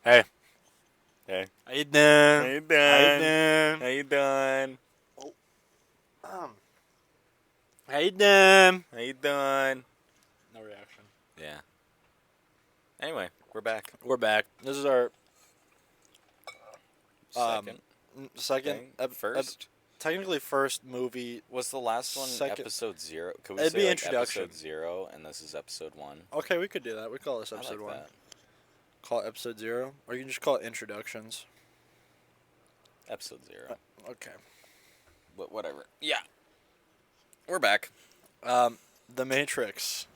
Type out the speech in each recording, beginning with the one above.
Hey. Hey. How you doing? How you doing? How you doing? How you doing? How you doing? How you doing? No reaction. Yeah. Anyway, we're back. We're back. This is our Second second, thing. First. technically first movie. Was the last one second- episode 0? Could we It'd say be like introduction. episode 0 and this is episode 1? Okay, we could do that. We call this I episode like 1. that. Call it episode 0, or you can just call it introductions. Episode 0. Okay. But whatever. Yeah. We're back. The Matrix.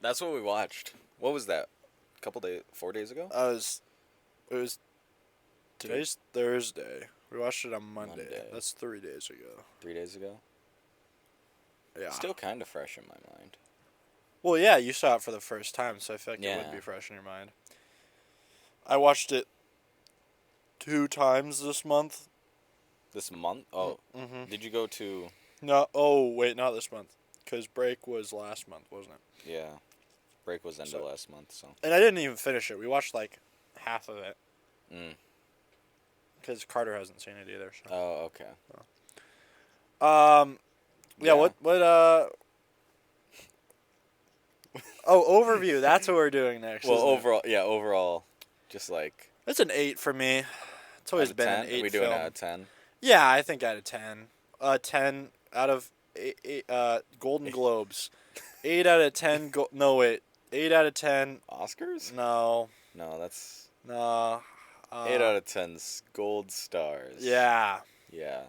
That's what we watched. What was that? 4 days ago? It was today's Thursday. We watched it on Monday. That's 3 days ago. 3 days ago? Yeah. Still kind of fresh in my mind. Well, yeah, you saw it for the first time, so I feel like it would Yeah. be fresh in your mind. I watched it 2 times this month. This month? Oh. Mm-hmm. Did you go to... No, oh, wait, not this month. Because break was last month, wasn't it? Yeah. Break was end of last month, so... And I didn't even finish it. We watched, like, half of it. Mm. Because Carter hasn't seen it either, so. Oh, okay. Yeah, what, oh, overview. That's what we're doing next. Well, isn't it? overall, just like... It's an 8 for me. It's always been 10? an 8 Are we film. doing out of 10? Yeah, I think out of 10. 10 out of 8, Golden Globes. 8 out of 10. No, wait. 8 out of 10. Oscars? No. No, that's... No. 8 out of 10's gold stars. Yeah. Yeah.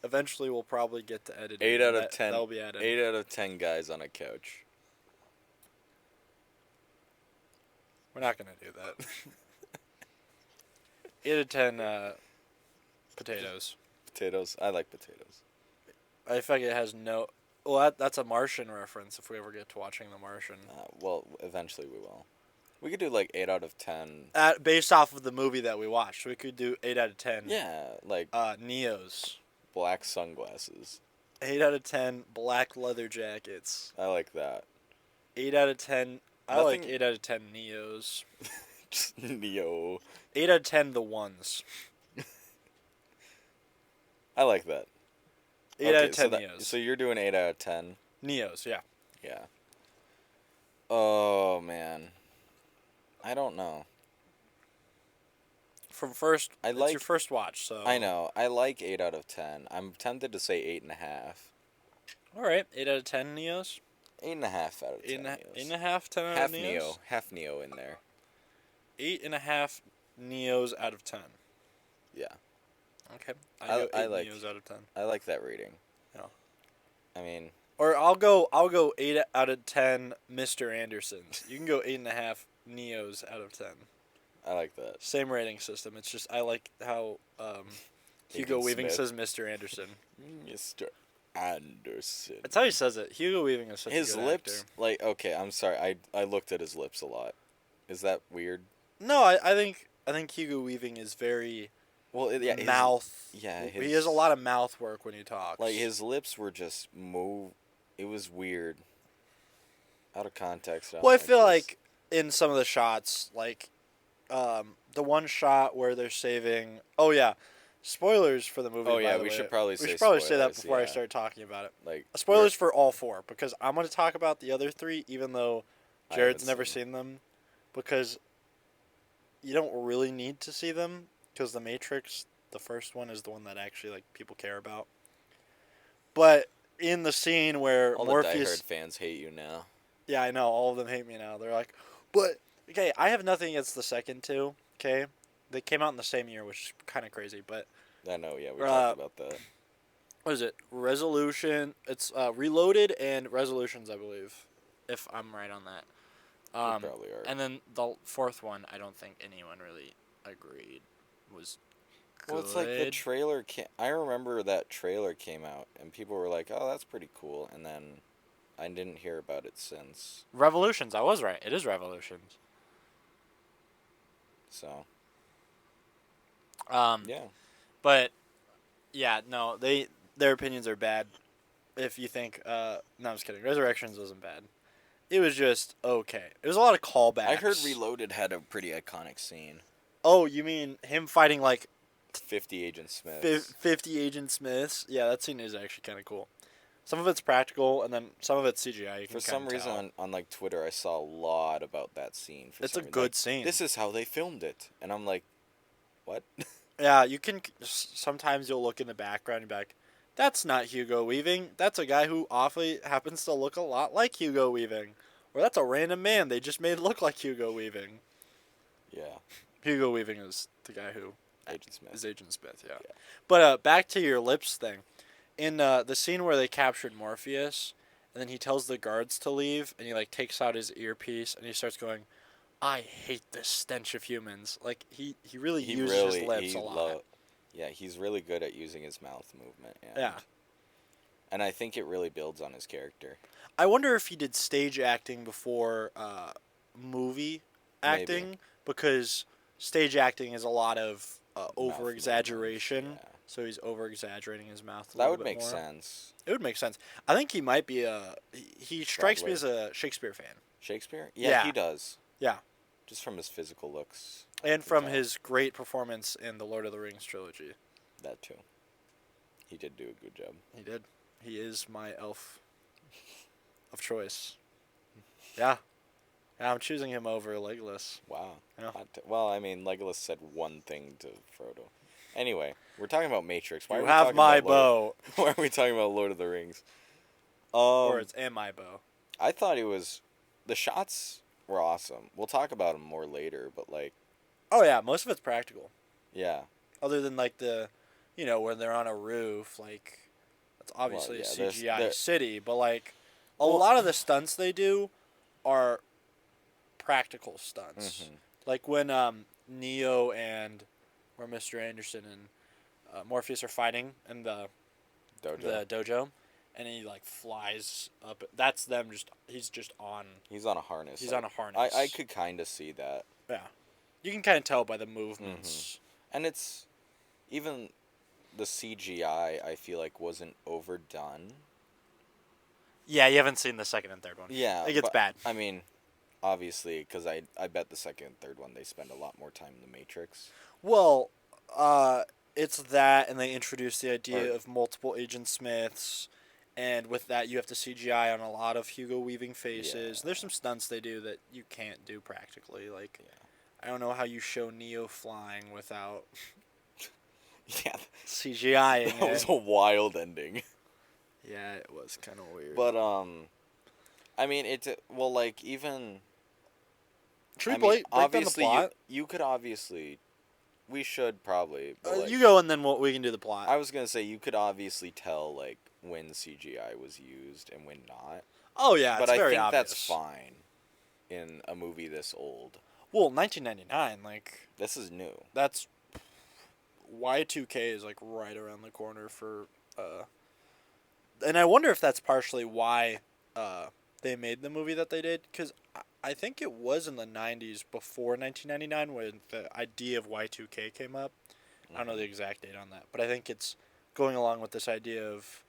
Eventually, we'll probably get to editing. 8 out of 10. That'll be added. 8 out of 10 guys on a couch. We're not going to do that. 8 out of 10 potatoes. Potatoes. I like potatoes. I feel like it has no... Well, that's a Martian reference if we ever get to watching The Martian. Well, eventually we will. We could do like 8 out of 10. Based off of the movie that we watched. We could do 8 out of 10. Yeah, like Neos. black sunglasses. 8 out of 10 black leather jackets. I like that. 8 out of 10... I Nothing- like 8 out of 10 Neos. Just Neo. 8 out of 10 the ones. I like that. 8 out of 10 so Neos. So you're doing 8 out of 10. Neos, yeah. Yeah. Oh, man. I don't know. From first... It's your first watch, so... I know. I like 8 out of 10. I'm tempted to say 8.5. Alright, 8 out of 10 Neos. 8.5 out of 10. 8.5, 10 out Half of Neos? Neo. Half Neo in there. 8.5 Neos out of 10. Yeah. Okay. I go 8 like- Neos out of 10. I like that rating. Yeah. I mean... Or I'll go 8 out of 10 Mr. Andersons. You can go 8.5 Neos out of 10. I like that. Same rating system. It's just I like how Hugo Agent Weaving Smith. says Mr. Anderson. Mr. Anderson. That's how he says it. Hugo Weaving is such His a good lips, actor. like, okay, I'm sorry. I looked at his lips a lot. Is that weird? No, I think Hugo Weaving is very Well, yeah, mouth. Yeah, he has a lot of mouth work when he talks. Like his lips were just It was weird. Out of context. Well, I feel like in some of the shots, like the one shot where they're saving. Oh yeah, spoilers for the movie. Oh by yeah, the we way. should probably say. We should probably say that spoilers, before I yeah. start talking about it. Like Spoilers for all 4 because I'm going to talk about the other 3, even though I Jared's haven't never seen them, because you don't really need to see them because the Matrix, the first one, is the one that actually like people care about. But in the scene where all Morpheus, the diehard fans hate you now. yeah, I know all of them hate me now. They're like, but okay, I have nothing against the second 2. Okay, they came out in the same year, which is kind of crazy. But I know. Yeah, we talked about that. what is it? Resolution. It's Reloaded and Resolutions, I believe, if I'm right on that. You probably are. And then the 4th one, I don't think anyone really agreed was good. Well, it's like the trailer I remember that trailer came out, and people were like, "Oh, that's pretty cool," and then I didn't hear about it since. Revolutions. I was right. It is Revolutions. So. Yeah. But yeah, no, their opinions are bad. If you think, no, I'm just kidding. Resurrections wasn't bad. it was just okay. It was a lot of callbacks. I heard Reloaded had a pretty iconic scene. Oh, you mean him fighting like 50 Agent Smiths. 50 Agent Smiths? Yeah, that scene is actually kind of cool. Some of it's practical, and then some of it's CGI. You can For some reason on like Twitter, I saw a lot about that scene. It's a good scene. This is how they filmed it, and I'm like, what? Yeah, you can. Sometimes you'll look in the background and be like, "That's not Hugo Weaving. That's a guy who awfully happens to look a lot like Hugo Weaving." Or that's a random man they just made look like Hugo Weaving. Yeah. Hugo Weaving is the guy who Agent Smith. is Agent Smith, yeah. But back to your lips thing. In the scene where they captured Morpheus, and then he tells the guards to leave, and he like takes out his earpiece, and he starts going, "I hate this stench of humans." Like he really uses his lips a lot. Yeah, he's really good at using his mouth movement. Yeah. And I think it really builds on his character. I wonder if he did stage acting before movie acting, Maybe. because stage acting is a lot of over exaggeration. movements, yeah. So he's over exaggerating his mouth. That would make sense. It would make sense. I think he might be he strikes me as a Shakespeare fan. Shakespeare? Yeah. Yeah, he does. Yeah. Just from his physical looks. And from his great performance in the Lord of the Rings trilogy. That too. He did do a good job. He did. He is my elf of choice. Yeah. Yeah, I'm choosing him over Legolas. Wow. Yeah. Well, I mean, Legolas said one thing to Frodo. Anyway, we're talking about Matrix. You have my bow. Why are we talking about Lord of the Rings? Or it's and my bow. I thought the shots were awesome. We'll talk about them more later, but like. Oh yeah, most of it's practical. Yeah. Other than like when they're on a roof, like that's obviously a CGI city, but like a lot of the stunts they do are practical stunts. Mm-hmm. Like when Neo and Mr. Anderson and Morpheus are fighting in the dojo, and he like flies up. That's them. He's on a harness. He's on a harness. I could kind of see that. Yeah, you can kind of tell by the movements. Mm-hmm. And it's even the CGI. I feel like wasn't overdone. Yeah, you haven't seen the second and third one. Yeah, it gets bad. I mean, obviously, because I bet the second and third one they spend a lot more time in the Matrix. Well, it's that, and they introduce the idea of multiple Agent Smiths, and with that, you have to CGI on a lot of Hugo Weaving faces. Yeah. There's some stunts they do that you can't do practically. Like, I don't know how you show Neo flying without CGIing. That was a wild ending. Yeah, it was kind of weird. But I mean, even. Should we break down the plot? You could obviously. We should probably. You go and then we can do the plot. I was gonna say you could obviously tell like when CGI was used and when not. Oh yeah, but it's very I think obvious. that's fine in a movie this old. Well, 1999, like this is new. That's Y2K is like right around the corner for, and I wonder if that's partially why they made the movie that they did, because I think it was in the 90s before 1999 when the idea of Y2K came up. I don't know the exact date on that, but I think it's going along with this idea of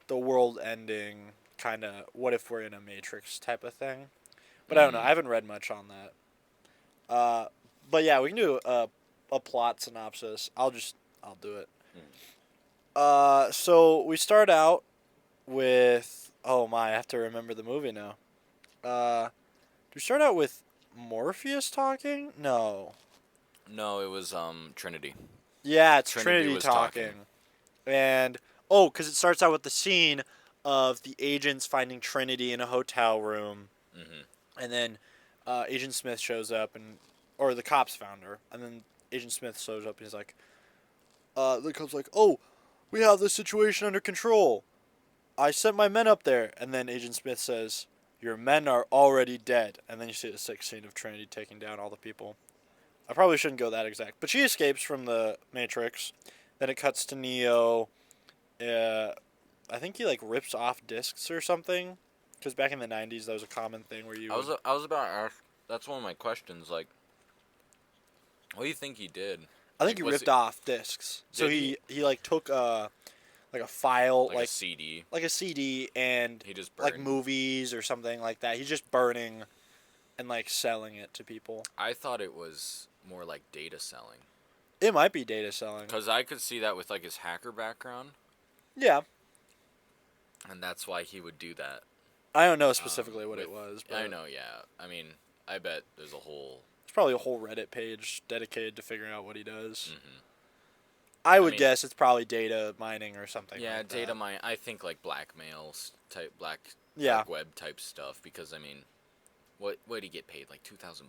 the world ending, kind of what if we're in a Matrix type of thing. But I don't know. I haven't read much on that. But yeah, we can do a plot synopsis. I'll do it. So we start out with I have to remember the movie now. Do we start out with Morpheus talking? No, it was Trinity. Yeah, it's Trinity talking. And because it starts out with the scene of the agents finding Trinity in a hotel room, and then Agent Smith shows up, or the cops found her, and then Agent Smith shows up and he's like, the cop's like, we have this situation under control. I sent my men up there. And then Agent Smith says, your men are already dead. And then you see the sick scene of Trinity taking down all the people. I probably shouldn't go that exact. But she escapes from the Matrix. Then it cuts to Neo. I think he like rips off discs or something. Because back in the 90s, that was a common thing where you... I was about to ask, that's one of my questions, like, what do you think he did? I think he ripped off discs. So he like took like a file, Like a CD. like a CD, and He just like burned. movies or something like that. He's just burning and like selling it to people. I thought it was more like data selling. It might be data selling. Because I could see that with like his hacker background, Yeah, and that's why he would do that. I don't know specifically what with, it was, but I know, yeah. I mean, I bet there's a whole. it's probably a whole Reddit page dedicated to figuring out what he does. Mm-hmm. I would mean, guess it's probably data mining or something. Yeah, like data that. mine. I think like blackmail type, Yeah, dark web type stuff. Because I mean, what did he get paid? Like $2,000 in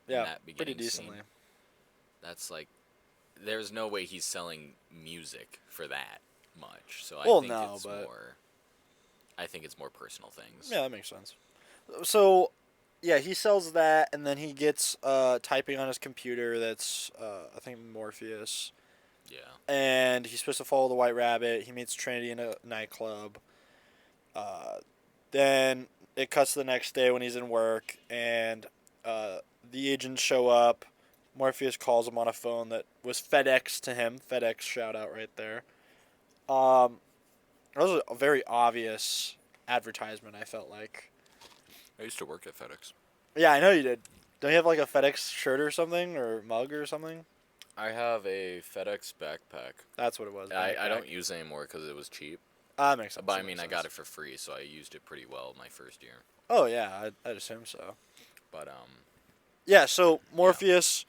yeah, that beginning pretty decently. scene. That's like, there's no way he's selling music for that much. So I think it's more. I think it's more personal things. Yeah, that makes sense. So, yeah, he sells that, and then he gets typing on his computer. That's I think Morpheus, Yeah. and he's supposed to follow the White Rabbit. He meets Trinity in a nightclub. Uh, then it cuts to the next day when he's in work, and the agents show up. Morpheus calls him on a phone that was FedEx to him. FedEx shout out right there. That was a very obvious advertisement, I felt like. I used to work at FedEx. Yeah, I know you did. Don't you have like a FedEx shirt or something, or mug or something? I have a FedEx backpack. That's what it was. I don't use it anymore because it was cheap. That makes sense. But I mean, I got it for free, so I used it pretty well my first year. Oh yeah, I'd assume so. But Yeah, so Morpheus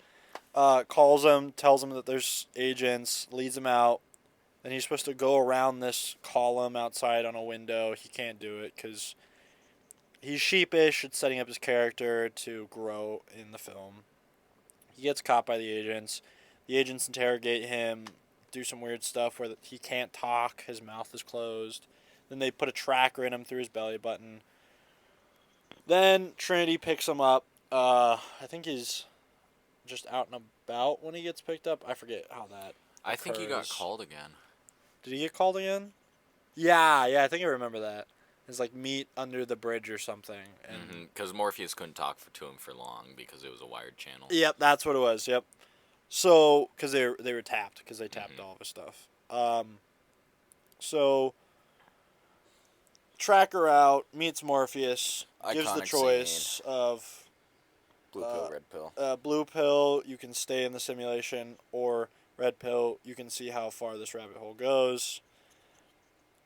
calls him, tells him that there's agents, leads him out. Then he's supposed to go around this column outside on a window. He can't do it because he's sheepish at setting up his character to grow in the film. He gets caught by the agents. The agents interrogate him, do some weird stuff where he can't talk, his mouth is closed. Then they put a tracker in him through his belly button. Then Trinity picks him up. I think he's just out and about when he gets picked up. I forget how that I think he got occurs. called again. Did he get called again? Yeah, I think I remember that. It's like meet under the bridge or something. And Because Morpheus couldn't talk to him for long because it was a wired channel. Yep, that's what it was. Yep. So, because they were tapped, because they tapped all of his stuff. So tracker out, meets Morpheus, gives the Iconic choice of Blue pill, red pill. blue pill, you can stay in the simulation, or red pill, you can see how far this rabbit hole goes.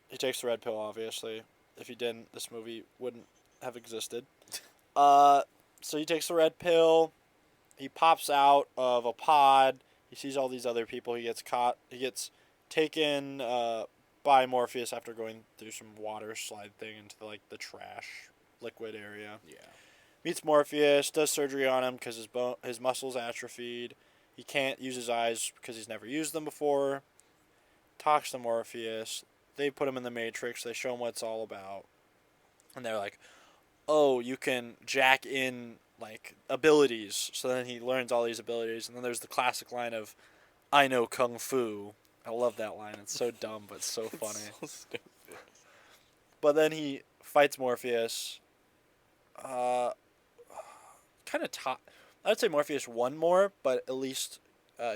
He takes the red pill, obviously. If he didn't, this movie wouldn't have existed. So he takes the red pill. He pops out of a pod. He sees all these other people. He gets caught. He gets taken by Morpheus after going through some water slide thing into the trash liquid area. Yeah. Meets Morpheus, does surgery on him because his muscles atrophied. He can't use his eyes because he's never used them before. Talks to Morpheus. They put him in the Matrix. They show him what it's all about. And they're like, oh, you can jack in, abilities. So then he learns all these abilities. And then there's the classic line of, I know Kung Fu. I love that line. It's so dumb, but so funny. It's so stupid. But then he fights Morpheus. Kind of top. I would say Morpheus won more, but at least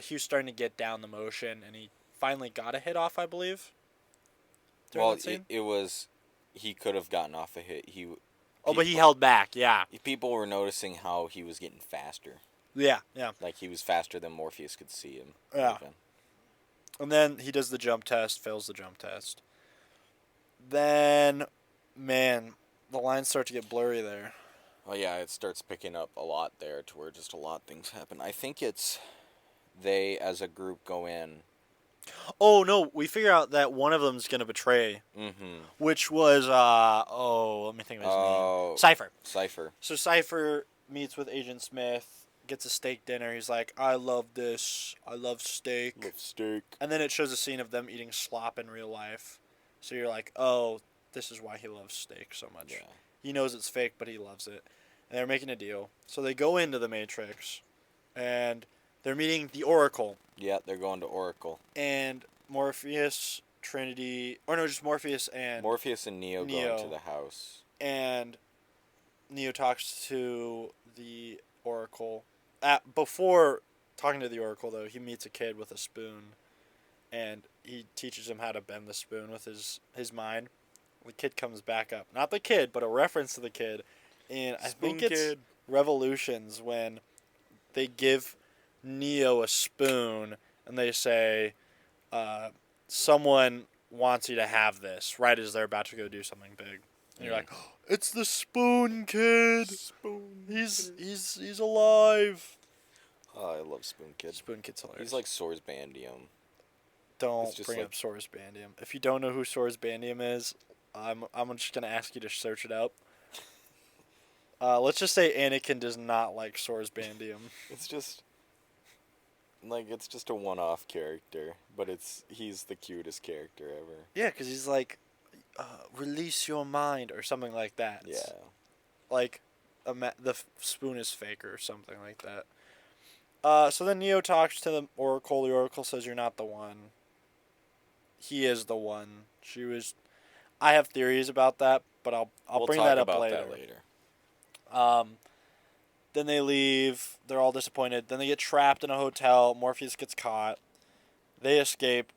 he was starting to get down the motion, and he finally got a hit off, I believe. Well, it was. He could have gotten off a hit. But he held back. Yeah. People were noticing how he was getting faster. Yeah. Like he was faster than Morpheus could see him. Yeah. And then he does the jump test, fails the jump test. Then, man, the lines start to get blurry there. Oh yeah, it starts picking up a lot there to where just a lot of things happen. I think it's they as a group go in. Oh no, we figure out that one of them's gonna betray. Mm-hmm. Which was let me think of his name. Cypher. So Cypher meets with Agent Smith, gets a steak dinner. He's like, I love this. I love steak. Love steak. And then it shows a scene of them eating slop in real life. So you're like, oh, this is why he loves steak so much. Yeah. He knows it's fake, but he loves it. And they're making a deal. So they go into the Matrix, and they're meeting the Oracle. Yeah, they're going to Oracle. And Morpheus, Trinity, just Morpheus and Neo go into the house. And Neo talks to the Oracle. Before talking to the Oracle, though, he meets a kid with a spoon. and he teaches him how to bend the spoon with his mind. The kid comes back up. Not the kid, but a reference to the kid. And I think it's Revolutions when they give Neo a spoon and they say, someone wants you to have this right as they're about to go do something big. And you're like, oh, it's the Spoon Kid. He's alive. Oh, I love Spoon Kid. Spoon Kid's hilarious. He's like Source Bandium. Don't bring up Source Bandium. If you don't know who Source Bandium is, I'm just gonna ask you to search it up. Let's just say Anakin does not like Source Bandium. It's just a one-off character, but he's the cutest character ever. Yeah, because he's like, release your mind or something like that. Yeah. Like, the spoon is fake or something like that. So then Neo talks to the Oracle. The Oracle says, you're not the one. He is the one. I have theories about that, but I'll bring that up later. Then they leave. They're all disappointed. Then they get trapped in a hotel. Morpheus gets caught. They escape.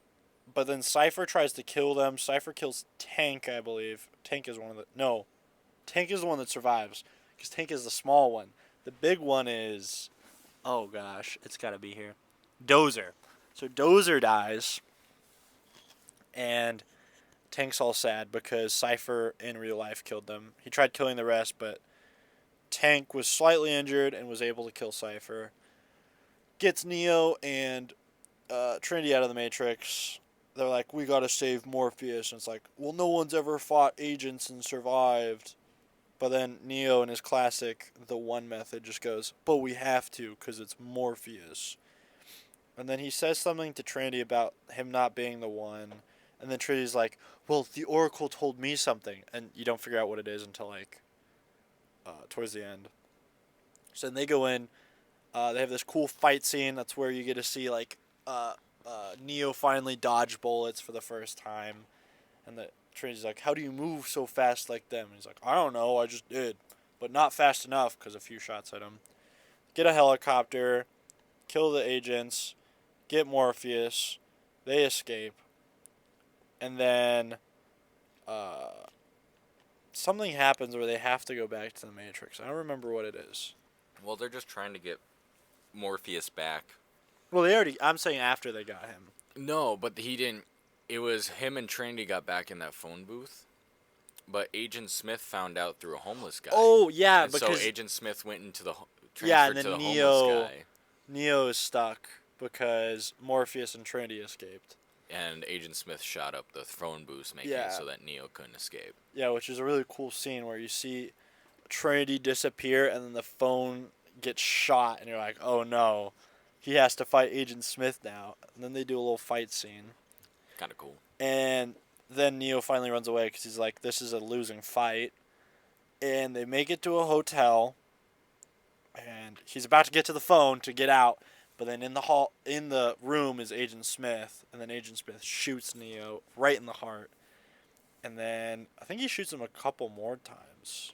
But then Cypher tries to kill them. Cypher kills Tank, I believe. Tank is the one that survives. Because Tank is the small one. The big one is... Oh, gosh. It's got to be here. Dozer. So Dozer dies. And Tank's all sad because Cypher in real life killed them. He tried killing the rest, but Tank was slightly injured and was able to kill Cypher. Gets Neo and Trinity out of the Matrix. They're like, we gotta save Morpheus. And it's like, well, no one's ever fought agents and survived. But then Neo in his classic The One method just goes, but we have to because it's Morpheus. And then he says something to Trinity about him not being the one. And then Trinity's like, well, the Oracle told me something. And you don't figure out what it is until, like, towards the end. So then they go in. They have this cool fight scene. That's where you get to see, like, Neo finally dodge bullets for the first time. And the Trinity's like, how do you move so fast like them? And he's like, I don't know, I just did. But not fast enough because a few shots hit him. Get a helicopter. Kill the agents. Get Morpheus. They escape. And then something happens where they have to go back to the Matrix. I don't remember what it is. Well, they're just trying to get Morpheus back. Well, I'm saying after they got him. No, but he didn't. It was him and Trinity got back in that phone booth. But Agent Smith found out through a homeless guy. Oh, yeah. And because so Agent Smith went into the and then to the homeless guy. Neo is stuck because Morpheus and Trinity escaped. And Agent Smith shot up the phone booth, making it so that Neo couldn't escape. Yeah, which is a really cool scene where you see Trinity disappear and then the phone gets shot, and you're like, oh no, he has to fight Agent Smith now. And then they do a little fight scene. Kind of cool. And then Neo finally runs away because he's like, this is a losing fight. And they make it to a hotel, and he's about to get to the phone to get out. But then in the room is Agent Smith, and then Agent Smith shoots Neo right in the heart. And then I think he shoots him a couple more times.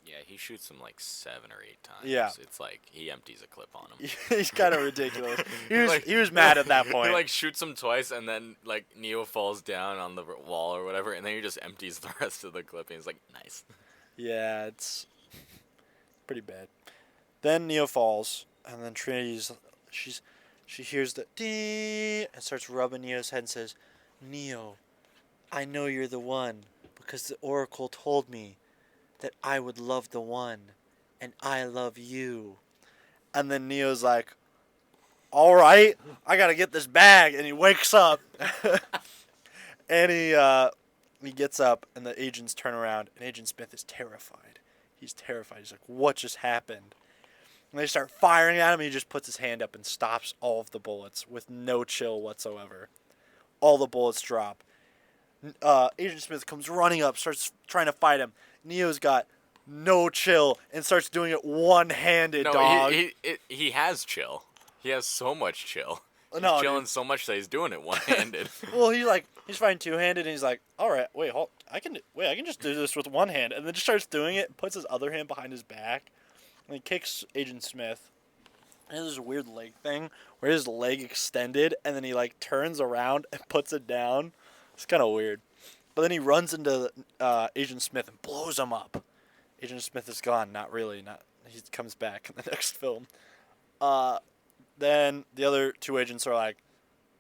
Yeah, he shoots him like 7 or 8 times. Yeah. It's like he empties a clip on him. He's kind of ridiculous. He was mad at that point. He like shoots him twice, and then like Neo falls down on the wall or whatever, and then he just empties the rest of the clip, and he's like, nice. Yeah, it's pretty bad. Then Neo falls, and then Trinity's... She hears the ding and starts rubbing Neo's head and says, Neo, I know you're the one because the Oracle told me that I would love the one and I love you. And then Neo's like, all right, I got to get this bag. And he wakes up and he gets up and the agents turn around and Agent Smith is terrified. He's terrified. He's like, what just happened? And they start firing at him, and he just puts his hand up and stops all of the bullets with no chill whatsoever. All the bullets drop. Agent Smith comes running up, starts trying to fight him. Neo's got no chill and starts doing it one-handed, dog. He has chill. He has so much chill. He's chilling so much that he's doing it one-handed. Well, he's fighting two-handed, and he's like, all right, I can just do this with one hand. And then just starts doing it, puts his other hand behind his back. And he kicks Agent Smith. He has this weird leg thing where his leg extended and then he like turns around and puts it down. It's kind of weird. But then he runs into Agent Smith and blows him up. Agent Smith is gone. Not really. Not he comes back in the next film. Then the other two agents are like,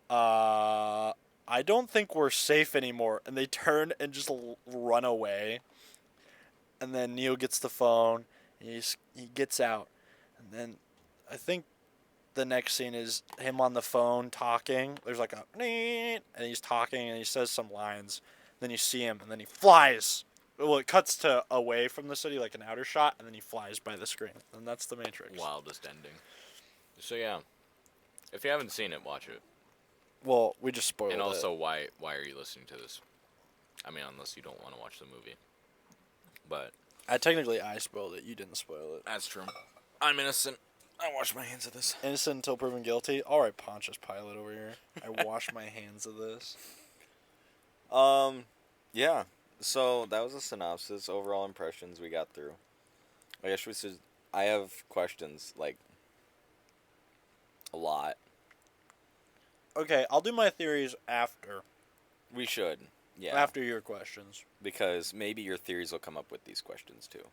I don't think we're safe anymore. And they turn and just run away. And then Neo gets the phone. And he gets out. And then I think the next scene is him on the phone talking. There's like a and he's talking and he says some lines. Then you see him and then he flies. Well, it cuts to away from the city, like an outer shot, and then he flies by the screen. And that's the Matrix. Wildest ending. So yeah, if you haven't seen it, watch it. Well, we just spoiled it. And also, why are you listening to this? I mean, unless you don't want to watch the movie. But technically, I spoiled it. You didn't spoil it. That's true. I'm innocent. I wash my hands of this. Innocent until proven guilty. All right, Pontius Pilate over here. I wash my hands of this. Yeah. So that was a synopsis. Overall impressions we got through. I guess we should. I have questions, like a lot. Okay, I'll do my theories after. We should. Yeah. After your questions. Because maybe your theories will come up with these questions too.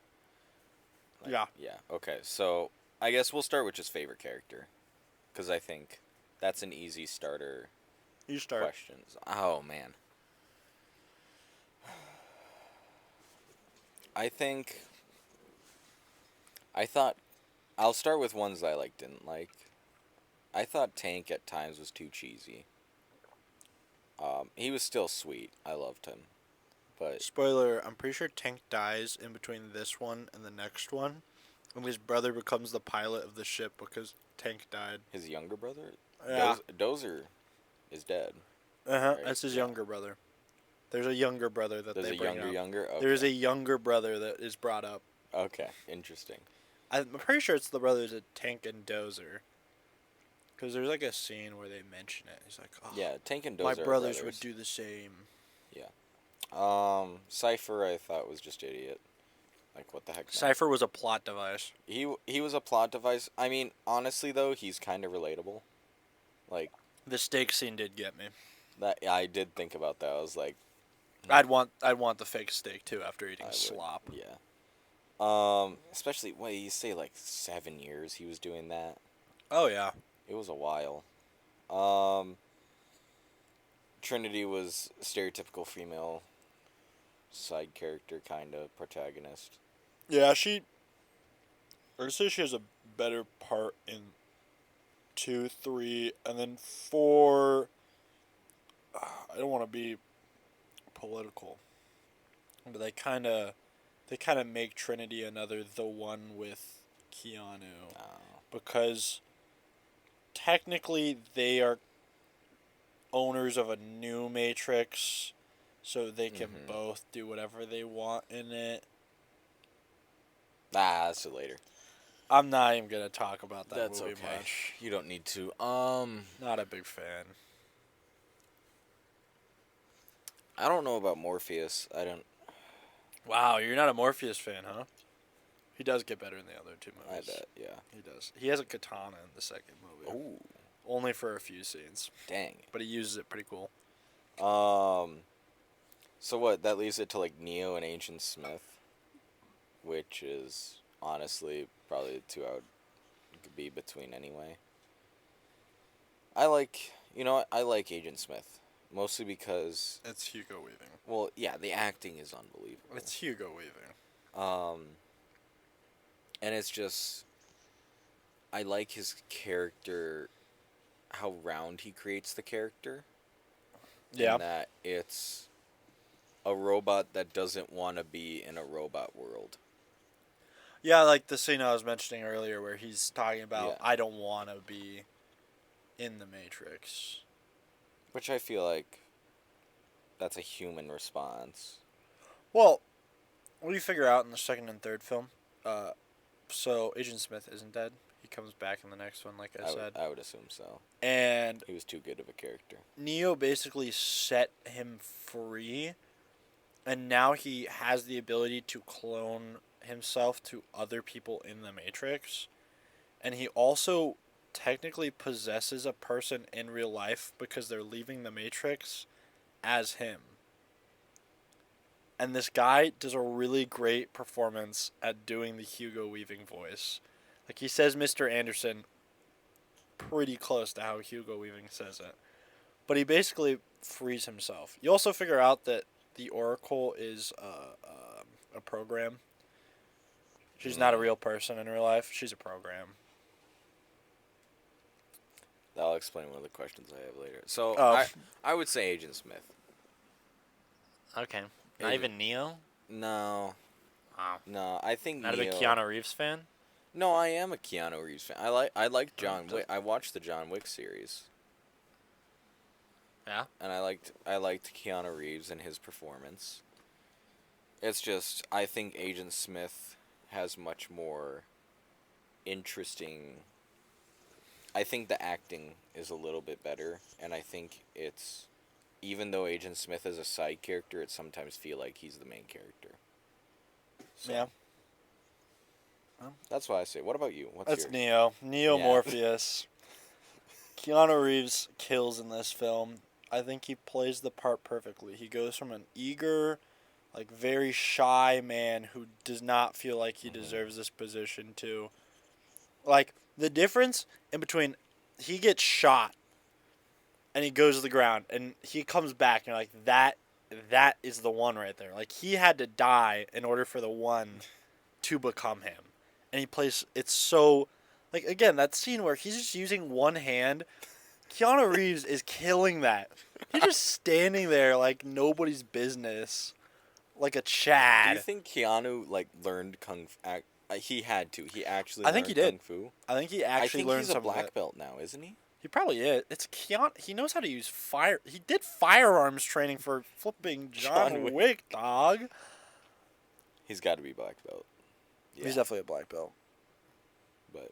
Like, yeah. Yeah. Okay. So I guess we'll start with just favorite character, because I think that's an easy starter. You start. Questions. Oh man. I thought I'll start with ones I didn't like. I thought Tank at times was too cheesy. He was still sweet. I loved him. But spoiler, I'm pretty sure Tank dies in between this one and the next one. And his brother becomes the pilot of the ship because Tank died. His younger brother? Yeah. Dozer is dead. Uh-huh. Right? That's his younger brother. There's a younger brother that they bring up. Younger? Okay. There's a younger brother that is brought up. Okay, interesting. I'm pretty sure it's the brothers of Tank and Dozer. Because there's a scene where they mention it. He's like, oh, yeah, Tank and Dozer my brothers would do the same. Yeah. Cypher I thought was just idiot. Like, what the heck? Cypher was a plot device. He was a plot device. I mean, honestly though, he's kind of relatable. Like, the steak scene did get me. That I did think about that. I was like, I'd want the fake steak too after eating slop. Yeah. Especially you say 7 years he was doing that. Oh yeah. It was a while. Trinity was stereotypical female side character, kind of protagonist. Yeah, I'd say she has a better part in 2, 3, and then 4. I don't want to be political, but they kind of make Trinity another the one with Keanu, because technically they are owners of a new Matrix, so they can both do whatever they want in it. That's for later. I'm not even gonna talk about that movie okay. much. You don't need to. Not a big fan. I don't know about Morpheus. I don't. Wow, you're not a Morpheus fan, huh? He does get better in the other two movies. I bet, yeah. He does. He has a katana in the second movie. Ooh. Only for a few scenes. Dang. But he uses it pretty cool. So what? That leaves it to Neo and Agent Smith, which is honestly probably the two I would be between anyway. I like Agent Smith. Mostly because it's Hugo Weaving. Well, yeah, the acting is unbelievable. It's Hugo Weaving. And it's just, I like his character, how round he creates the character. Yeah. And that it's a robot that doesn't want to be in a robot world. Yeah, like the scene I was mentioning earlier where he's talking about, I don't want to be in the Matrix. Which I feel like that's a human response. Well, what do you figure out in the second and third film? So Agent Smith isn't dead. He comes back in the next one, like I said. I would assume so. And he was too good of a character. Neo basically set him free, and now he has the ability to clone himself to other people in the Matrix. And he also technically possesses a person in real life because they're leaving the Matrix as him. And this guy does a really great performance at doing the Hugo Weaving voice. Like, he says Mr. Anderson pretty close to how Hugo Weaving says it. But he basically frees himself. You also figure out that the Oracle is a program. She's not a real person in real life. She's a program. I'll explain one of the questions I have later. So, I would say Agent Smith. Okay. Not even Neo? No. Wow. No, I think Not Neo... a big Keanu Reeves fan? No, I am a Keanu Reeves fan. I like John Wick. I watched the John Wick series. Yeah? And I liked Keanu Reeves and his performance. It's just, I think Agent Smith has much more interesting... I think the acting is a little bit better, and I think it's... Even though Agent Smith is a side character, it sometimes feel like he's the main character. So, yeah. That's why I say. What about you? That's Neo. Neo Morpheus. Keanu Reeves kills in this film. I think he plays the part perfectly. He goes from an eager, like, very shy man who does not feel like he deserves this position to... Like, the difference in between... He gets shot and he goes to the ground, and he comes back, and you're like, that is the one right there. Like, he had to die in order for the one to become him. And he plays, it's so, like, again, that scene where he's just using one hand, Keanu Reeves is killing that. He's just standing there like nobody's business, like a Chad. Do you think Keanu, like, learned Kung Fu? He had to. He actually I think he did. Kung Fu. I think he actually learned some of it. I think he's a black belt now, isn't he? He probably is. It's Keanu. He knows how to use fire. He did firearms training for flipping John Wick, dog. He's got to be black belt. Yeah. He's definitely a black belt. But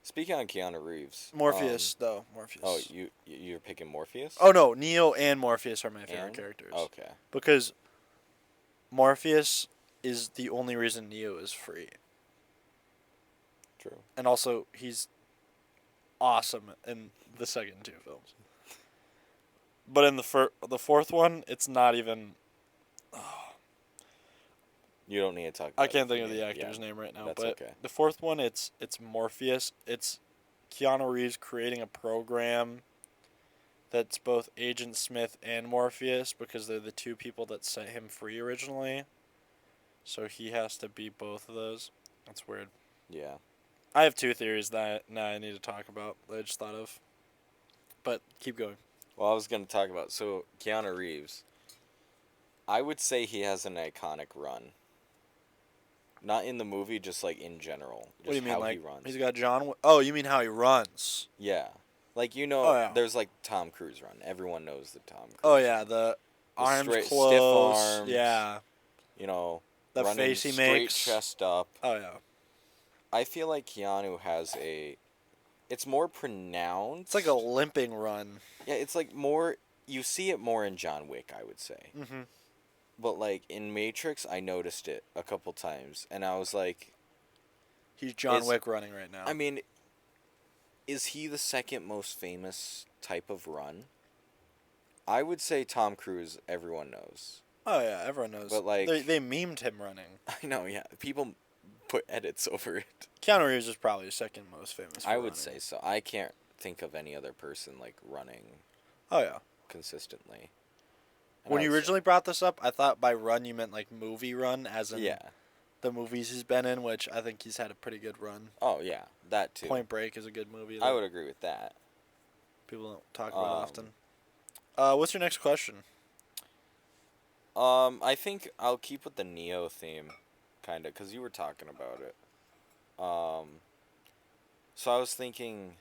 speaking on Keanu Reeves, Morpheus though. Morpheus. Oh, you're picking Morpheus? Oh no, Neo and Morpheus are my favorite characters. Okay. Because Morpheus is the only reason Neo is free. True. And also, he's awesome in the second two films. But in the fourth one, it's not even... You don't need to talk about I can't think of the actor's name right now. That's but okay. The fourth one, it's Morpheus. It's Keanu Reeves creating a program that's both Agent Smith and Morpheus because they're the two people that set him free originally. So he has to be both of those. That's weird. Yeah. I have two theories that now I need to talk about that I just thought of. But keep going. Well, I was going to talk about, so Keanu Reeves, I would say he has an iconic run. Not in the movie, just like in general. Just what do you mean, how like, he runs. He's got John... Oh, you mean how he runs? Yeah. Like, there's like Tom Cruise run. Everyone knows the Tom Cruise Oh, yeah, the arms straight, closed. stiff arms. Yeah. The face he straight makes. chest up. Oh, yeah. I feel like Keanu has it's more pronounced. It's like a limping run. Yeah, it's like more, you see it more in John Wick, I would say. Mm-hmm. But like in Matrix, I noticed it a couple times, and I was like... He's John Wick running right now. I mean, is he the second most famous type of run? I would say Tom Cruise, everyone knows. Oh, yeah, everyone knows. But like... They memed him running. I know, yeah. People put edits over it. Keanu Reeves is probably the second most famous. I would say so. I can't think of any other person like running. Oh yeah, consistently. And when you originally brought this up, I thought by run you meant like movie run, as in yeah, the movies he's been in, which I think he's had a pretty good run. Oh yeah, that too. Point Break is a good movie. I would agree with that. People don't talk about it often. What's your next question? I think I'll keep with the Neo theme, kind of, because you were talking about it. So I was thinking,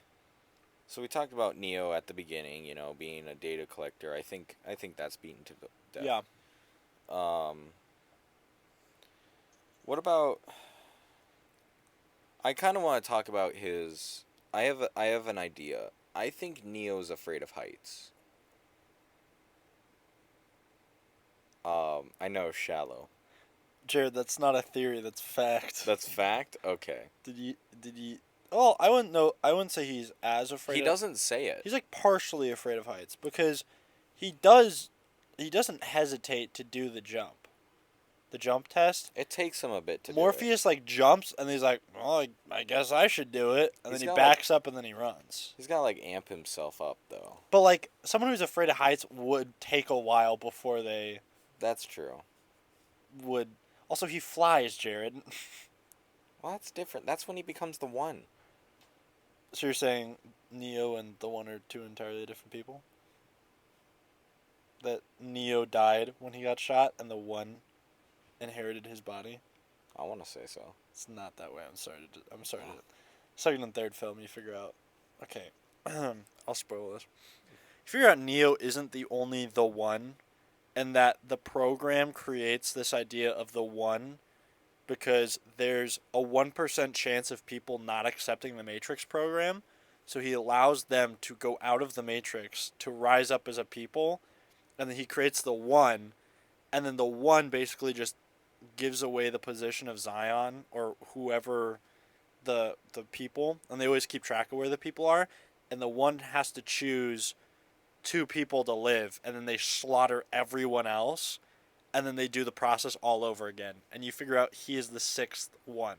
so we talked about Neo at the beginning, being a data collector. I think that's beaten to death. Yeah. What about? I kind of want to talk about his. I have an idea. I think Neo's afraid of heights. I know, shallow. Jared, that's not a theory. That's fact. That's fact. Okay. Did you? Well, I wouldn't know. I wouldn't say he's as afraid. He doesn't say it. He's like partially afraid of heights because he does. He doesn't hesitate to do the jump test. It takes him a bit to Morpheus like jumps and he's like, well, I guess I should do it, and then he backs up and then he runs. He's got to like amp himself up though. But like someone who's afraid of heights would take a while before they. That's true. Would also he flies, Jared. Well, that's different. That's when he becomes the One. So you're saying Neo and the One are two entirely different people? That Neo died when he got shot and the One inherited his body? I want to say so. It's not that way. I'm sorry. Second and third film, you figure out. Okay, I'll spoil this. You figure out Neo isn't the only the One, and that the program creates this idea of the One because there's a 1% chance of people not accepting the Matrix program. So he allows them to go out of the Matrix to rise up as a people, and then he creates the One, and then the One basically just gives away the position of Zion or whoever the people, and they always keep track of where the people are, and the One has to choose 2 people to live, and then they slaughter everyone else, and then they do the process all over again, and you figure out he is the 6th one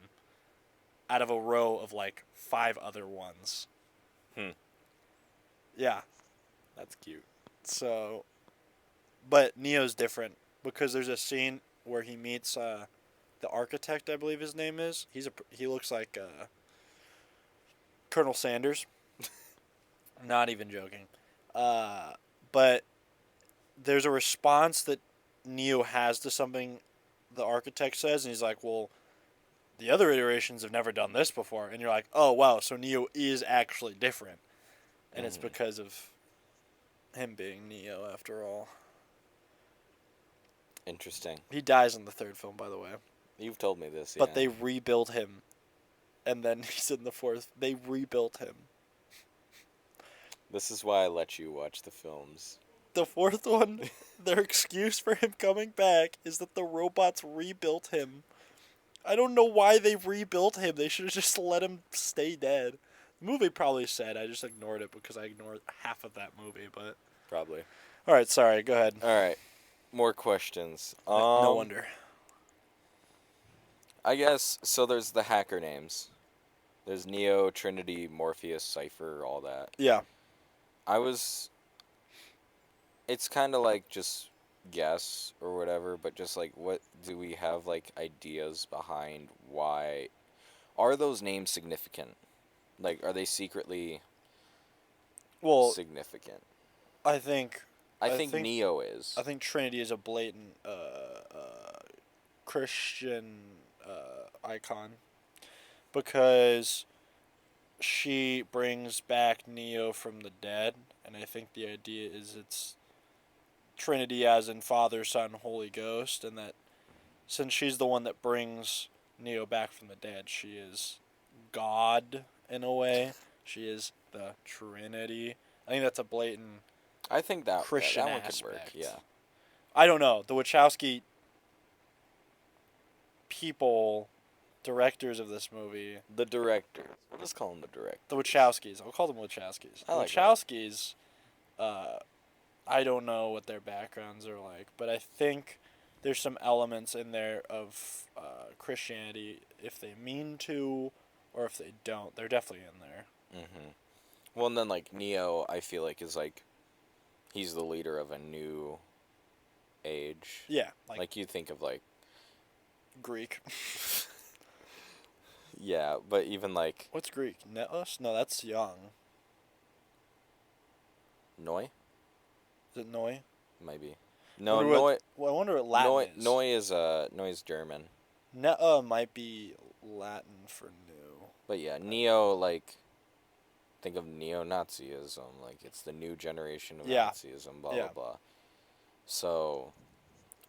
out of a row of like 5 other ones. Yeah, That's cute. so, but Neo's different because there's a scene where he meets the architect, I believe his name is. He looks like Colonel Sanders. Not even joking. But there's a response that Neo has to something the architect says, and he's like, well, the other iterations have never done this before. And you're like, oh, wow, so Neo is actually different. And it's because of him being Neo, after all. Interesting. He dies in the 3rd film, by the way. You've told me this, But they rebuilt him. And then he's in the 4th. They rebuilt him. This is why I let you watch the films. The 4th one, their excuse for him coming back is that the robots rebuilt him. I don't know why they rebuilt him. They should have just let him stay dead. The movie probably said. I just ignored it because I ignored half of that movie. But Probably. all right, sorry. Go ahead. All right. More questions. No wonder. I guess, so there's the hacker names. There's Neo, Trinity, Morpheus, Cypher, all that. Yeah. It's kind of like just guess or whatever, but just like, what do we have like ideas behind why? Are those names significant? Like, are they secretly significant? I think Neo is. I think Trinity is a blatant Christian icon because she brings back Neo from the dead, and I think the idea is it's Trinity as in Father, Son, Holy Ghost, and that since she's the one that brings Neo back from the dead, she is God in a way. She is the Trinity. I think that's a blatant I think that Christian that one could aspect. work. Yeah. I don't know. The Wachowski people, directors of this movie, The director. We'll just call him the director. the Wachowskis. I'll call them Wachowskis. I like The Wachowskis, I don't know what their backgrounds are like, but I think there's some elements in there of Christianity if they mean to or if they don't. They're definitely in there. Mm-hmm. Well, and then, like, Neo, I feel like, is, like, he's the leader of a new age. Yeah. Like you think of, like... Greek. Yeah, but even, like... What's Greek? Neos? No, that's young. Noi? Is it Noi? Maybe. No, Noi... Well, I wonder what Latin is. Noi is German. Nea might be Latin for new. But yeah, Neo, like... Think of neo-Nazism, like it's the new generation of Nazism, blah, blah, blah. So,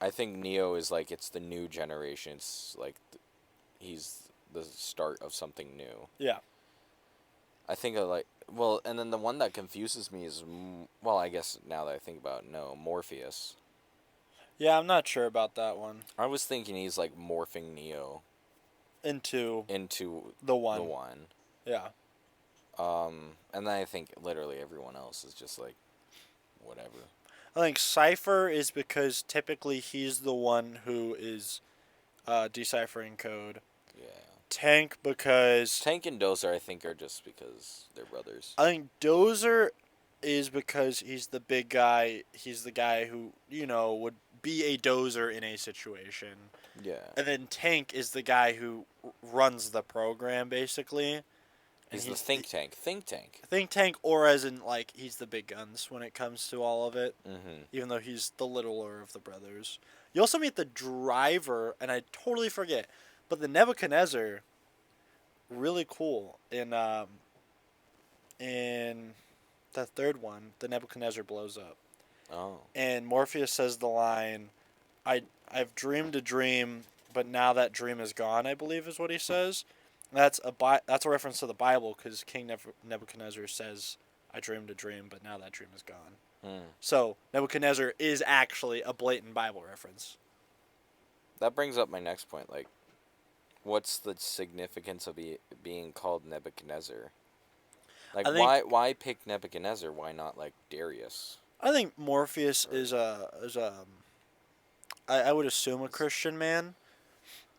I think Neo is like, it's the new generation, it's like, he's the start of something new. Yeah. I think of like, well, and then the one that confuses me is, well, I guess now that I think about it, no, Morpheus. Yeah, I'm not sure about that one. I was thinking he's like morphing Neo into the the one. Yeah. And then I think literally everyone else is just like, whatever. I think Cypher is because typically he's the one who is deciphering code. Yeah. Tank because Tank and Dozer, I think, are just because they're brothers. I think Dozer is because he's the big guy. He's the guy who, would be a dozer in a situation. Yeah. And then Tank is the guy who runs the program, basically. He's the think tank. Think tank. Think tank, or as in, like, he's the big guns when it comes to all of it. Mm-hmm. Even though he's the littler of the brothers. You also meet the driver, and I totally forget. But the Nebuchadnezzar, really cool. In the third one, the Nebuchadnezzar blows up. Oh. And Morpheus says the line, I've dreamed a dream, but now that dream is gone, I believe is what he says. And that's a reference to the Bible, because King Nebuchadnezzar says, I dreamed a dream, but now that dream is gone. So Nebuchadnezzar is actually a blatant Bible reference. That brings up my next point. Like, what's the significance of being called Nebuchadnezzar? Like, why pick Nebuchadnezzar? Why not, like, Darius? I think Morpheus is I would assume a Christian man,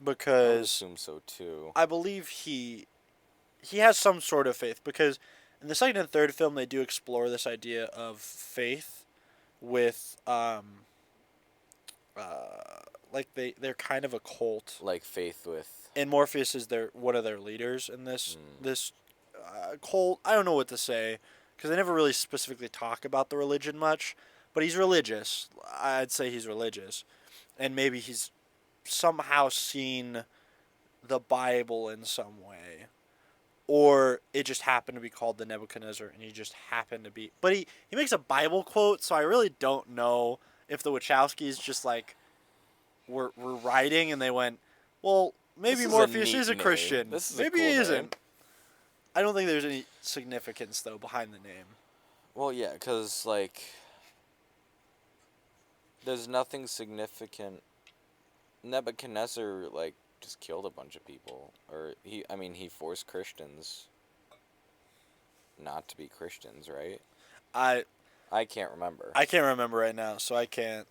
because I would assume so too. I believe he has some sort of faith, because in the second and third film they do explore this idea of faith with like they're kind of a cult. Like faith with. And Morpheus is one of their leaders in this cult. I don't know what to say, because they never really specifically talk about the religion much, but he's religious. I'd say he's religious, and maybe he's somehow seen the Bible in some way, or it just happened to be called the Nebuchadnezzar, and he just happened to be. But he makes a Bible quote, so I really don't know if the Wachowskis just like were writing and they went, well, maybe Morpheus is a Christian. Maybe he isn't. I don't think there's any significance, though, behind the name. Well, yeah, because, like, there's nothing significant. Nebuchadnezzar, like, just killed a bunch of people. Or, he forced Christians not to be Christians, right? I can't remember. I can't remember right now, so I can't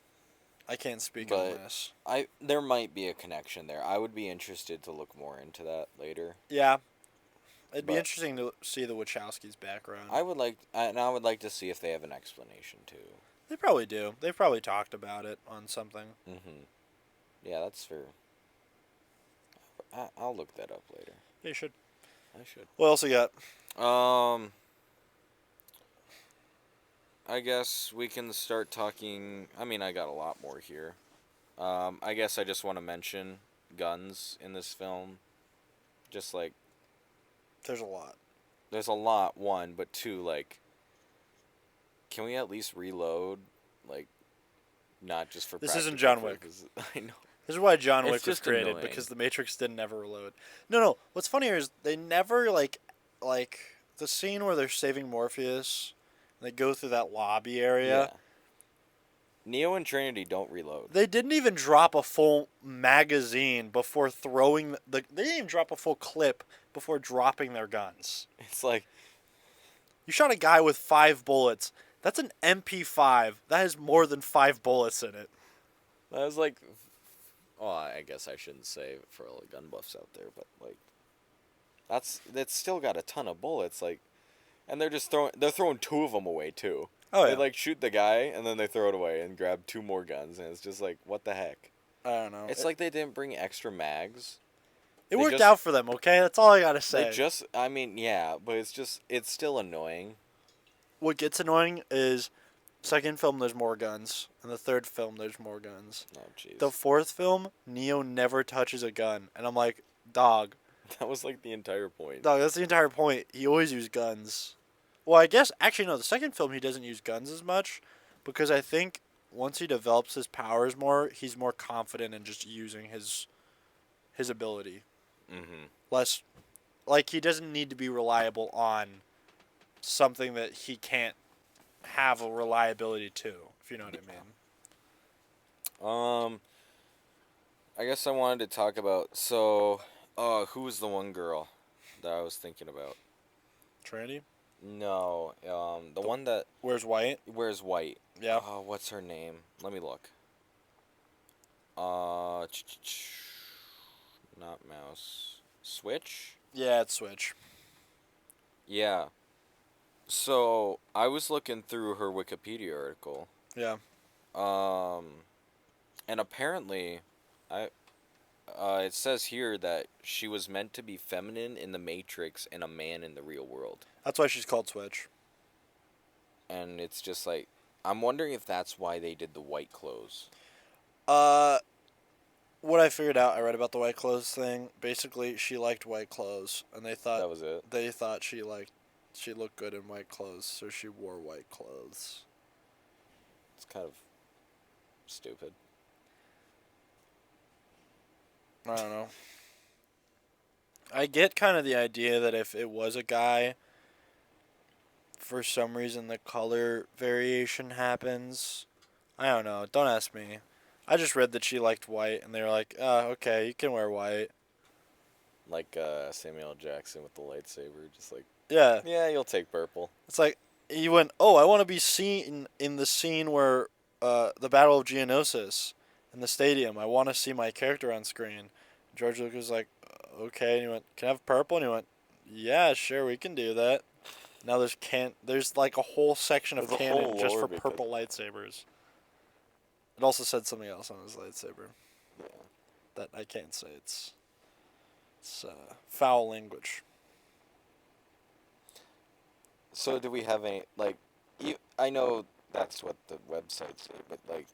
speak on this. There might be a connection there. I would be interested to look more into that later. Yeah. It'd be interesting to see the Wachowskis' background. I would like to see if they have an explanation too. They probably do. They've probably talked about it on something. Mm-hmm. Yeah, that's fair. I'll look that up later. Yeah, you should. I should. What else you got? I guess we can start talking. I mean, I got a lot more here. I guess I just want to mention guns in this film. Just like. There's a lot. There's a lot, one, but two, like, can we at least reload? Like, not just for this isn't John Wick. I know. This is why John Wick was created, annoying. because the Matrix didn't ever reload. No. What's funnier is they never, like the scene where they're saving Morpheus, and they go through that lobby area. Yeah. Neo and Trinity don't reload. They didn't even drop a full magazine before throwing they didn't even drop a full clip before dropping their guns. It's like, you shot a guy with 5 bullets. That's an MP5. That has more than 5 bullets in it. that was like, well, I guess I shouldn't say for all the gun buffs out there, but like, that's still got a ton of bullets, like, and they're throwing 2 of them away too. Oh, yeah. They, like, shoot the guy, and then they throw it away and grab 2 more guns, and it's just like, what the heck? I don't know. It's like they didn't bring extra mags. It worked out for them, okay? That's all I gotta say. Yeah, but it's still annoying. What gets annoying is, second film there's more guns, and the third film there's more guns. Oh, jeez. The fourth film, Neo never touches a gun, and I'm like, dog. That was like the entire point. Dog, that's the entire point. He always used guns. Well, I guess, actually, no, the second film he doesn't use guns as much, because I think once he develops his powers more, he's more confident in just using his ability. Mm-hmm. Less, like, he doesn't need to be reliable on something that he can't have a reliability to, if you know what I mean. I guess I wanted to talk about, so, who was the one girl that I was thinking about. Trinity? No, the one that Wears white? wears white. Yeah. What's her name? Let me look. Not Mouse. Switch? Yeah, it's Switch. Yeah. So, I was looking through her Wikipedia article. Yeah. And apparently, it says here that she was meant to be feminine in the Matrix and a man in the real world. That's why she's called Switch. And it's just like, I'm wondering if that's why they did the white clothes. What I figured out, I read about the white clothes thing. Basically, she liked white clothes, and they thought That was it. they thought she looked good in white clothes, so she wore white clothes. It's kind of stupid. I don't know. I get kind of the idea that if it was a guy, for some reason the color variation happens. I don't know. Don't ask me. I just read that she liked white, and they were like, "Oh, okay, you can wear white." Like Samuel L. Jackson with the lightsaber, just like, Yeah. yeah, you'll take purple. It's like he went, "Oh, I want to be seen in the scene where the Battle of Geonosis in the stadium. I want to see my character on screen." George Lucas was like, "Okay," and he went, "Can I have purple?" And he went, "Yeah, sure, we can do that." Now there's like a whole section of There's a canon whole just for lore because- purple lightsabers. It also said something else on his lightsaber Yeah. that I can't say. It's foul language. So do we have any, like, I know that's what the websites say, but, like,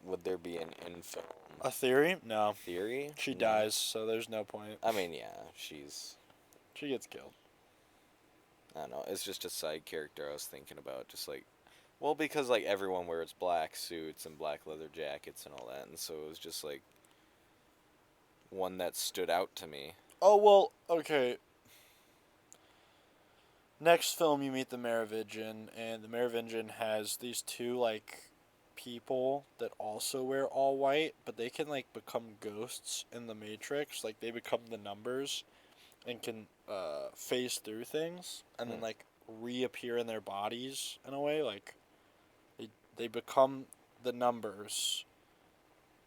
would there be an in-film A theory? No. theory? She No. dies, so there's no point. I mean, yeah, She gets killed. I don't know, it's just a side character I was thinking about, just like, well, because, like, everyone wears black suits and black leather jackets and all that, and so it was just, like, one that stood out to me. Oh, well, okay. Next film, you meet the Merovingian, and the Merovingian has these two, like, people that also wear all white, but they can, like, become ghosts in the Matrix. Like, they become the numbers and can phase through things and then, like, reappear in their bodies in a way. Like, they become the numbers.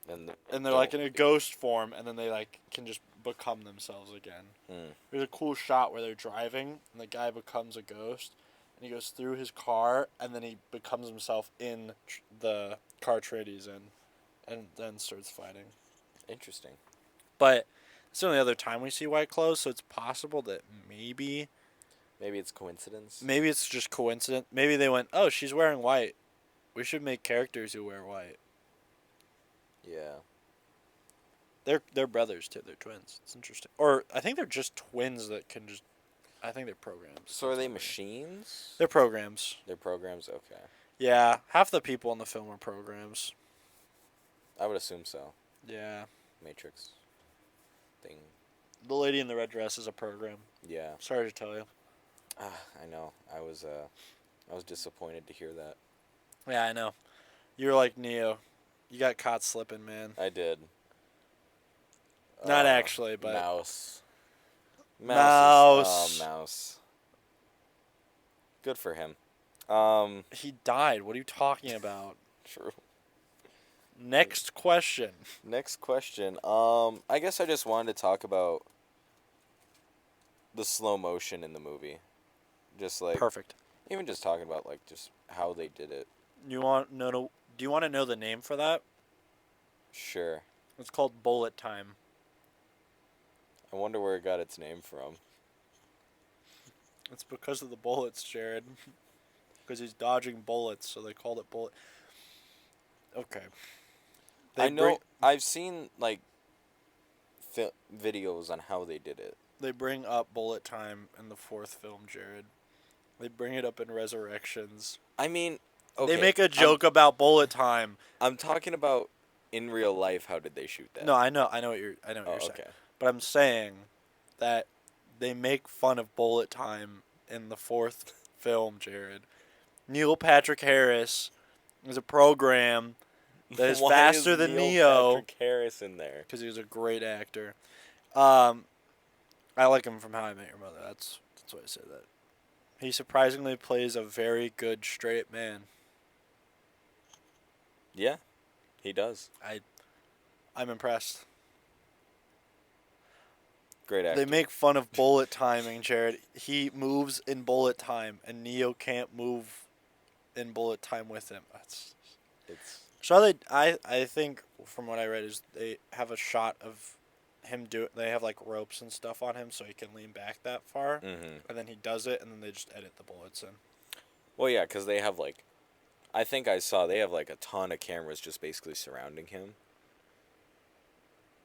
And they're like in a ghost form, and then they like can just become themselves again. There's a cool shot where they're driving, and the guy becomes a ghost, and he goes through his car, and then he becomes himself in the car trade he's in, and then starts fighting. Interesting. But it's the only other time we see white clothes, so it's possible that maybe it's coincidence. Maybe it's just coincidence. Maybe they went, "Oh, she's wearing white. We should make characters who wear white." Yeah. They're brothers too. They're twins. It's interesting. Or I think they're just twins that can just. I think they're programs. So are they machines? They're programs. They're programs? Okay. Yeah, half the people in the film are programs. I would assume so. Yeah. Matrix thing. The lady in the red dress is a program. Yeah. Sorry to tell you. I know. I was disappointed to hear that. Yeah, I know. You're like Neo. You got caught slipping, man. I did. Not actually, but Mouse. Mouse. Mouse. Good for him. He died. What are you talking about? True. Next question. Next question. I guess I just wanted to talk about the slow motion in the movie. Just like Perfect. even just talking about like just how they did it. Do you want to know the name for that? Sure. It's called bullet time. I wonder where it got its name from. It's because of the bullets, Jared. Because he's dodging bullets, so they called it bullet. Okay. I know. I've seen like videos on how they did it. They bring up bullet time in the fourth film, Jared. They bring it up in Resurrections. I mean, okay, they make a joke about bullet time. I'm talking about in real life. How did they shoot that? No, I know what you're saying. Okay. But I'm saying that they make fun of bullet time in the fourth film, Jared. Neil Patrick Harris is a program that is faster than Neo. Patrick Harris in there Because he was a great actor. I like him from How I Met Your Mother. That's why I say that. He surprisingly plays a very good straight man. Yeah, he does. I'm impressed. Great actor. They make fun of bullet timing, Jared. He moves in bullet time, and Neo can't move in bullet time with him. So I think from what I read is they have a shot of him they have like ropes and stuff on him so he can lean back that far, and then he does it, and then they just edit the bullets in. Well, yeah, because they have like, I think I saw they have like a ton of cameras just basically surrounding him.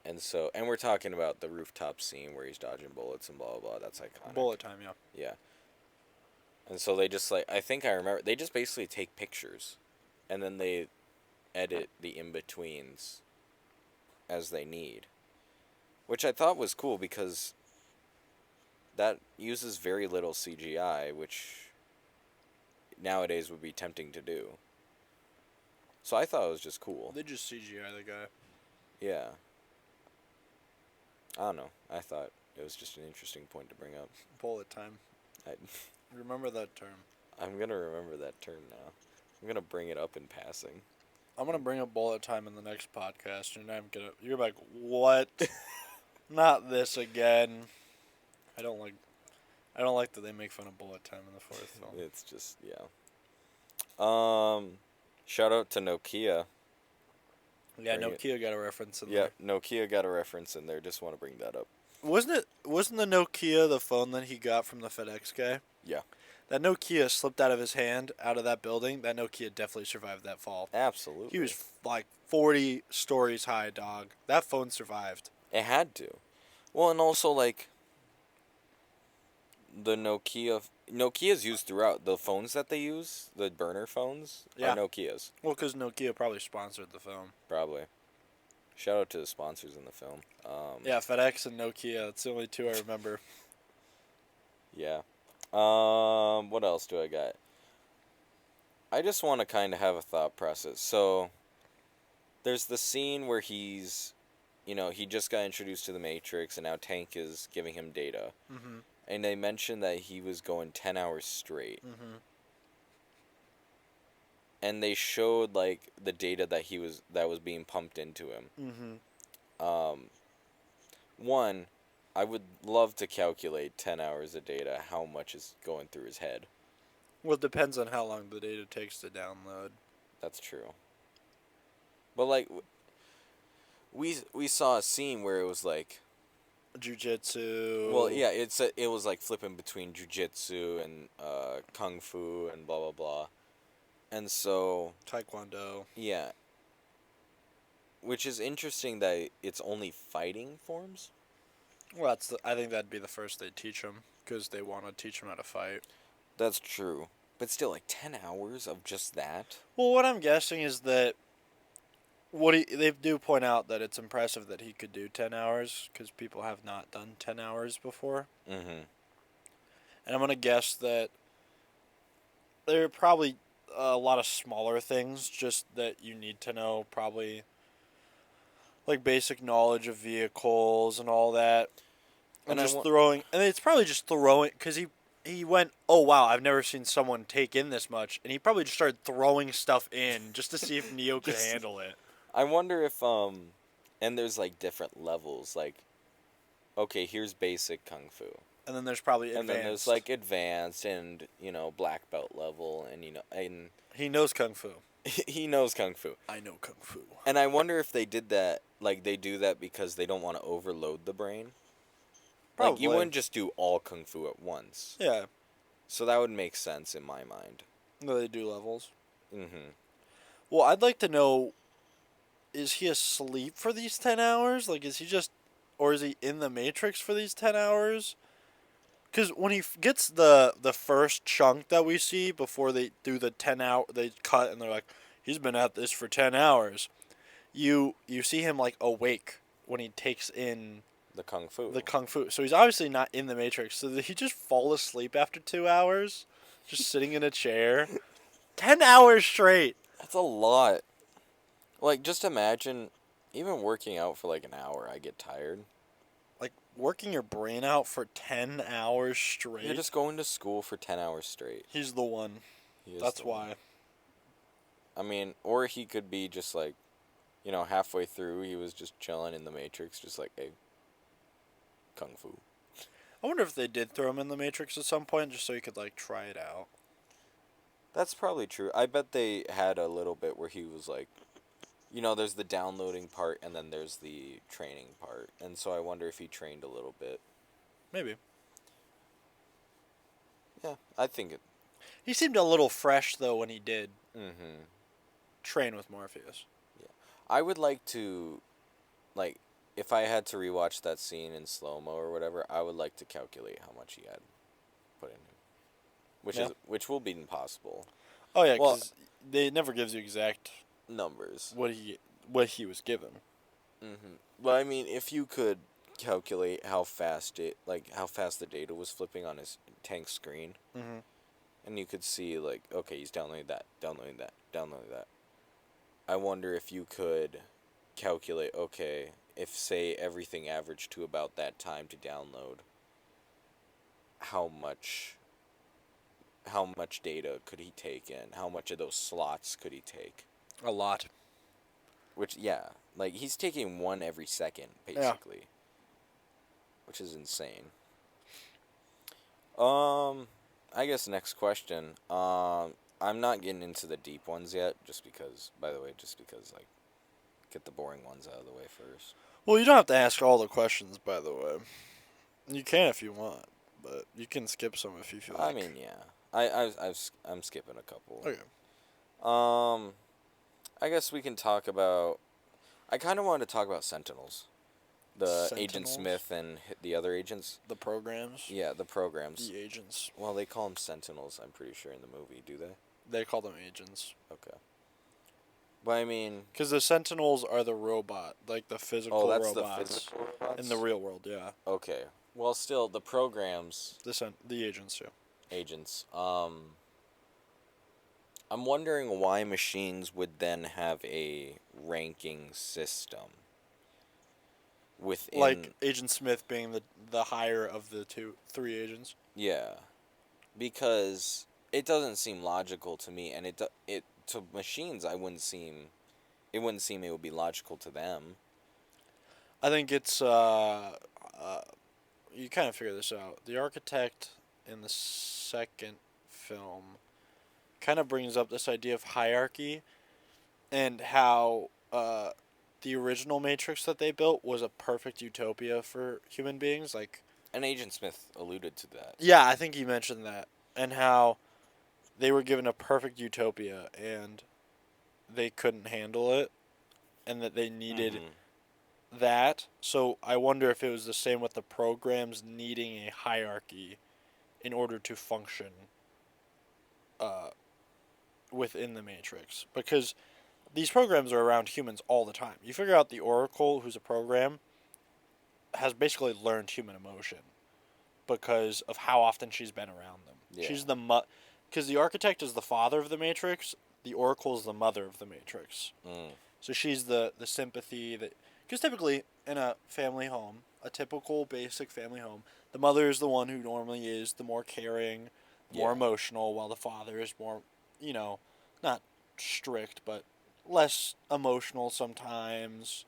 And we're talking about the rooftop scene where he's dodging bullets and blah, blah, blah. That's iconic. Bullet time, yeah. Yeah. And so they just, like, I think I remember, they just basically take pictures. And then they edit the in-betweens as they need. Which I thought was cool because that uses very little CGI, which nowadays would be tempting to do. So I thought it was just cool. They just CGI the guy. Yeah. I don't know. I thought it was just an interesting point to bring up. Bullet time. Remember that term. I'm going to remember that term now. I'm going to bring it up in passing. I'm going to bring up bullet time in the next podcast, and you're like, what? Not this again. I don't like that they make fun of bullet time in the fourth film. It's just, yeah. Shout out to Nokia. Yeah, Nokia got a reference in there. Yeah, Nokia got a reference in there. Just want to bring that up. Wasn't the Nokia the phone that he got from the FedEx guy? Yeah. That Nokia slipped out of his hand out of that building. That Nokia definitely survived that fall. Absolutely. He was like 40 stories high, dog. That phone survived. It had to. Well, and also like the Nokia's used throughout. The phones that they use, the burner phones, are Nokia's. Well, because Nokia probably sponsored the film. Probably. Shout out to the sponsors in the film. Yeah, FedEx and Nokia. That's the only two I remember. Yeah. What else do I got? I just want to kind of have a thought process. So, there's the scene where he's, he just got introduced to the Matrix, and now Tank is giving him data. Mm-hmm. And they mentioned that he was going 10 hours straight. Mm-hmm. And they showed, like, the data that was being pumped into him. Mm-hmm. One, I would love to calculate 10 hours of data, how much is going through his head. Well, it depends on how long the data takes to download. That's true. But, like, we saw a scene where it was, like... Jiu-jitsu. Well, yeah, it was, like, flipping between jiu-jitsu and kung fu and blah, blah, blah. And so... Taekwondo. Yeah. Which is interesting that it's only fighting forms. Well, I think that'd be the first they teach them, because they want to teach them how to fight. That's true. But still, like, 10 hours of just that? Well, what I'm guessing is that... they do point out that it's impressive that he could do 10 hours, because people have not done 10 hours before. Mm-hmm. And I'm going to guess that there are probably a lot of smaller things just that you need to know, probably... like basic knowledge of vehicles and all that. And it's probably just throwing, because he went, oh wow, I've never seen someone take in this much, and he probably just started throwing stuff in just to see if Neo could handle it. I wonder if, and there's like different levels, like, okay, here's basic kung fu. And then there's probably advanced. And then there's like advanced and, black belt level, and, and... He knows kung fu. He knows kung fu. I know kung fu. And I wonder if they did that, like, they do that because they don't want to overload the brain. Probably. Like, you wouldn't just do all kung fu at once. Yeah. So that would make sense in my mind. No, they do levels. Mm-hmm. Well, I'd like to know, is he asleep for these 10 hours? Like, or is he in the Matrix for these 10 hours? Because when he gets the first chunk that we see before they do the 10 hour, they cut and they're like, he's been at this for 10 hours. You see him like awake when he takes in the kung fu. So he's obviously not in the Matrix. So did he just fall asleep after 2 hours, just sitting in a chair? 10 hours straight. That's a lot. Like, just imagine, even working out for like an hour, I get tired. Like working your brain out for 10 hours straight. You're just going to school for 10 hours straight. He's the one. That's why. I mean, or he could be just like, halfway through, he was just chilling in the Matrix, just like, hey, Kung Fu. I wonder if they did throw him in the Matrix at some point just so he could, like, try it out. That's probably true. I bet they had a little bit where he was like, there's the downloading part and then there's the training part. And so I wonder if he trained a little bit. Maybe. Yeah, I think it. He seemed a little fresh, though, when he did train with Morpheus. Yeah. I would like to, like, if I had to rewatch that scene in slow-mo or whatever, I would like to calculate how much he had put in him. Which will be impossible. Oh, yeah, because they never gives you exact numbers. What he was given. Well, I mean, if you could calculate how fast the data was flipping on his tank screen, and you could see, like, okay, he's downloading that. I wonder if you could calculate, okay, if, say, everything averaged to about that time to download, how much data could he take in? How much of those slots could he take? A lot. Which, yeah, like, he's taking one every second, basically. Yeah. Which is insane. I guess next question. I'm not getting into the deep ones yet, just because, like, get the boring ones out of the way first. Well, you don't have to ask all the questions, by the way. You can if you want, but you can skip some if you feel like. I mean, yeah. I'm skipping a couple. Okay. I guess we can talk about. I kind of wanted to talk about Sentinels, Agent Smith and the other agents. The programs. Yeah, the programs. The agents. Well, they call them Sentinels. I'm pretty sure in the movie. Do they? They call them agents. Okay. But I mean, because the Sentinels are the robot, like the physical robots. The physical robots in the real world. Yeah. Okay. Well, still the programs. The agents too. Agents. I'm wondering why machines would then have a ranking system. Within, like Agent Smith being the higher of the three agents. Yeah, because it doesn't seem logical to me, and it to machines it wouldn't seem it would be logical to them. I think it's you kind of figure this out. The architect in the second film kind of brings up this idea of hierarchy and how the original Matrix that they built was a perfect utopia for human beings. Like, and Agent Smith alluded to that. Yeah, I think he mentioned that. And how they were given a perfect utopia and they couldn't handle it and that they needed that. So I wonder if it was the same with the programs needing a hierarchy in order to function within the Matrix. Because these programs are around humans all the time. You figure out the Oracle, who's a program, has basically learned human emotion because of how often she's been around them. Yeah. She's because the architect is the father of the Matrix, the Oracle is the mother of the Matrix. So she's the sympathy that... Because typically, in a family home, a typical basic family home, the mother is the one who normally is the more caring, more emotional, while the father is more, not strict, but less emotional sometimes.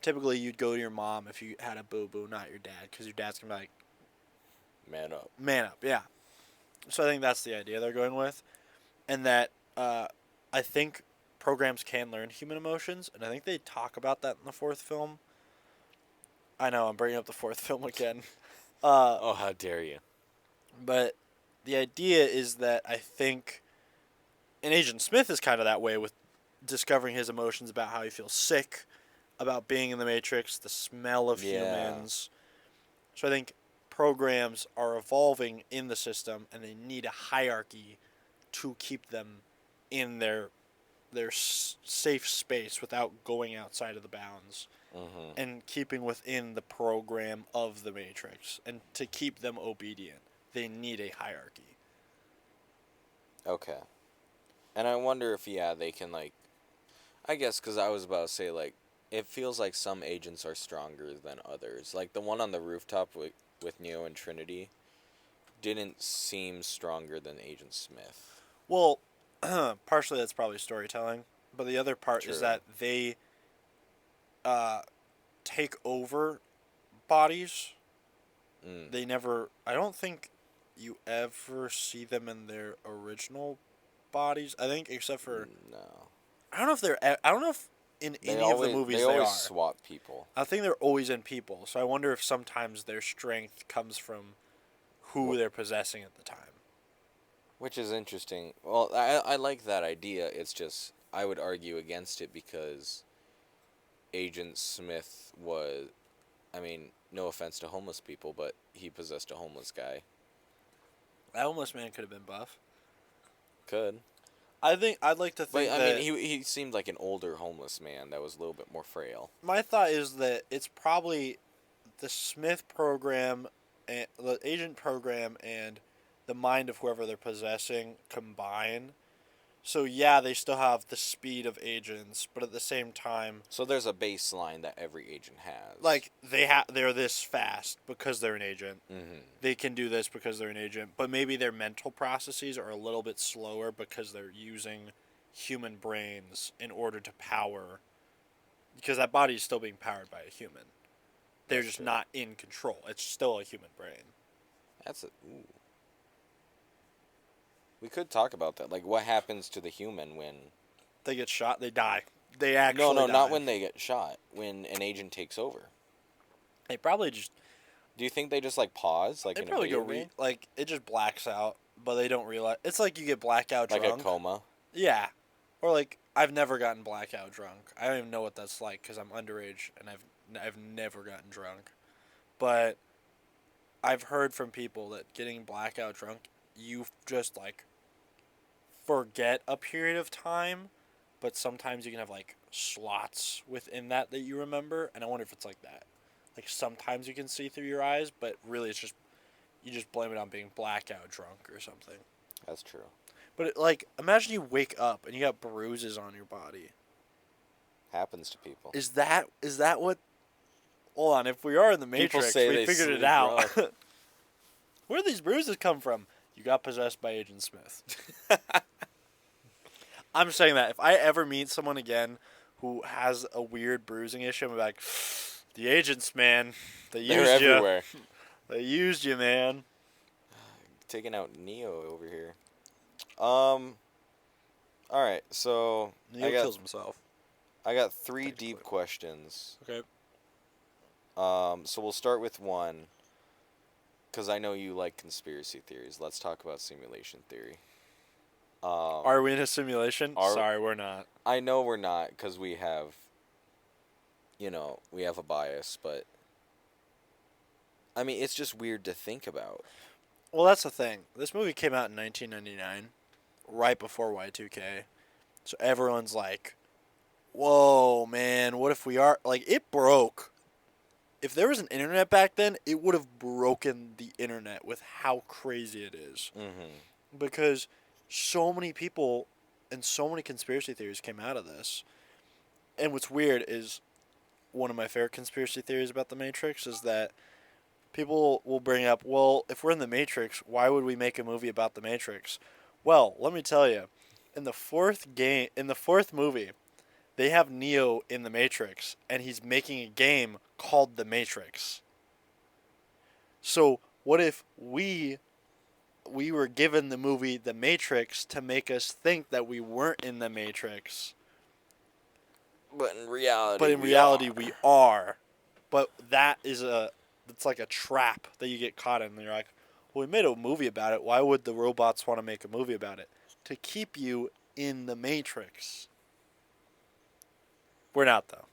Typically, you'd go to your mom if you had a boo-boo, not your dad, because your dad's going to be like... Man up. Man up, yeah. So I think that's the idea they're going with. And that I think programs can learn human emotions, and I think they talk about that in the fourth film. I know, I'm bringing up the fourth film again. Oh, how dare you. But the idea is that I think... And Agent Smith is kind of that way with discovering his emotions about how he feels sick, about being in the Matrix, the smell of humans. So I think programs are evolving in the system, and they need a hierarchy to keep them in their safe space without going outside of the bounds, and keeping within the program of the Matrix. And to keep them obedient, they need a hierarchy. Okay. And I wonder if, they can, like... I guess, because I was about to say, like, it feels like some agents are stronger than others. Like the one on the rooftop with Neo and Trinity didn't seem stronger than Agent Smith. Well, partially that's probably storytelling, but the other part is True. that they take over bodies. They never. I don't think you ever see them in their original bodies. I think except for No. I don't know if they're. I don't know if in any of the movies they they always are. swap people. I think they're always in people. So I wonder if sometimes their strength comes from who they're possessing at the time. Which is interesting. Well, I like that idea. It's just I would argue against it because Agent Smith was, I mean, no offense to homeless people, but he possessed a homeless guy. That homeless man could have been buff. Could. I think I'd like to think But, that. I mean, he seemed like an older homeless man that was a little bit more frail. My thought is that it's probably the Smith program, and the agent program, and the mind of whoever they're possessing combine. So yeah, they still have the speed of agents, but at the same time, So there's a baseline that every agent has. like they're this fast because they're an agent. Mm-hmm. They can do this because they're an agent, but maybe their mental processes are a little bit slower because they're using human brains in order to power. Because that body is still being powered by a human. They're That's just true. not in control. It's still a human brain. That's a. Ooh. We could talk about that. Like, what happens to the human when. They get shot, they die. They actually No, die. not when they get shot. When an agent takes over. They probably just. Do you think they just, like, pause? Like, They in probably a go video game? like it just blacks out, but they don't realize. It's like you get blackout Like drunk. a coma? Yeah, or like I've never gotten blackout drunk. I don't even know what that's like because I'm underage and I've never gotten drunk, but I've heard from people that getting blackout drunk, you just like forget a period of time, but sometimes you can have like slots within that you remember, and I wonder if it's like that. Like sometimes you can see through your eyes, but really it's just you just blame it on being blackout drunk or something. That's true. But like imagine you wake up and you got bruises on your body. Happens to people. Is that what? Hold on, if we are in the Matrix, say we they figured it sleep out. rough. Where do these bruises come from? You got possessed by Agent Smith. I'm saying that if I ever meet someone again who has a weird bruising issue, I'm like, the agents, man, they They're used you. everywhere. They used you, man. Taking out Neo over here. Alright, so Neo kills himself. I got 3 Technically. deep questions. Okay. So we'll start with one. Because I know you like conspiracy theories. Let's talk about simulation theory. Are we in a simulation? Sorry, we're not. I know we're not because we have, we have a bias, but I mean, it's just weird to think about. Well, that's the thing. This movie came out in 1999, right before Y2K. So everyone's like, whoa, man, what if we are... Like, it broke. If there was an internet back then, it would have broken the internet with how crazy it is. Mm-hmm. Because so many people and so many conspiracy theories came out of this. And what's weird is one of my favorite conspiracy theories about the Matrix is that people will bring up, well, if we're in the Matrix, why would we make a movie about the Matrix? Well, let me tell you, in the fourth movie, they have Neo in the Matrix, and he's making a game called The Matrix. So, what if we were given the movie The Matrix to make us think that we weren't in the Matrix? But in reality, we are. But it's like a trap that you get caught in. And you're like, well, we made a movie about it. Why would the robots want to make a movie about it? To keep you in the Matrix. We're not, though.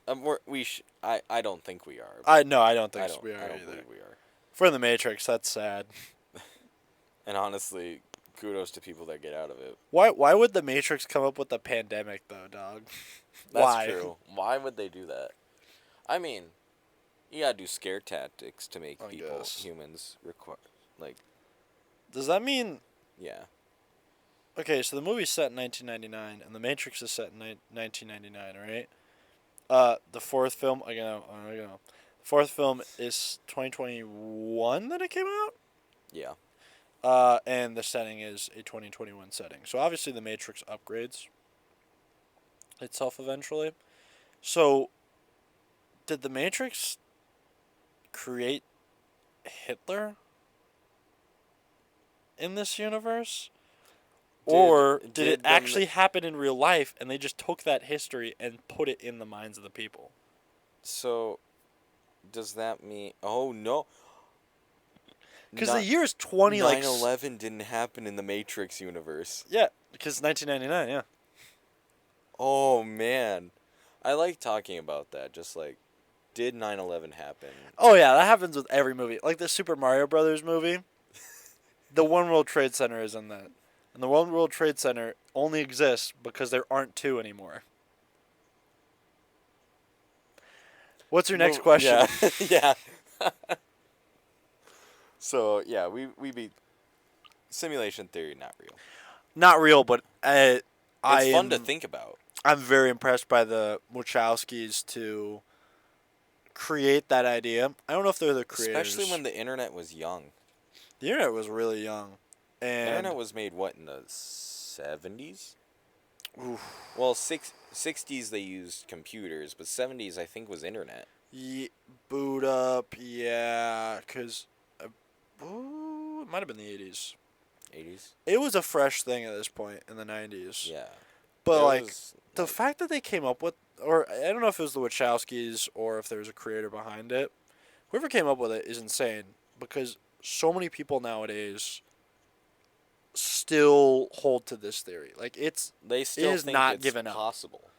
I don't think we are. I don't think we are I don't either. believe we are. If we're in the Matrix, that's sad. And honestly, kudos to people that get out of it. Why would the Matrix come up with the pandemic, though, dog? That's true. Why would they do that? I mean, you gotta do scare tactics to make humans Does that mean... Yeah. Okay, so the movie's set in 1999, and The Matrix is set in 1999, right? The fourth film again. The fourth film is 2021 that it came out. Yeah. And the setting is a 2021 setting. So obviously the Matrix upgrades itself eventually. So did the Matrix create Hitler in this universe? Or did it actually happen in real life and they just took that history and put it in the minds of the people? So, does that mean... Oh, no. Because the year is 20... 9/11 didn't happen in the Matrix universe. Yeah, because 1999, yeah. Oh, man. I like talking about that. Just like, did 9/11 happen? Oh, yeah, that happens with every movie. Like the Super Mario Brothers movie. The One World Trade Center is in that. And the One World Trade Center only exists because there aren't two anymore. What's your next question? Yeah. Yeah. So, yeah, we beat simulation theory, not real. Not real, but it's fun to think about. I'm very impressed by the Wachowskis to create that idea. I don't know if they're the creators. Especially when the internet was young. The internet was really young. And the internet was made, what, in the 70s? Oof. Well, 60s they used computers, but 70s I think was internet. Boot up, yeah, because it might have been the 80s. 80s? It was a fresh thing at this point in the 90s. Yeah. But, the fact that they came up with, or I don't know if it was the Wachowskis or if there was a creator behind it, whoever came up with it is insane because so many people nowadays still hold to this theory. Like, they still is think not it's given up. possible.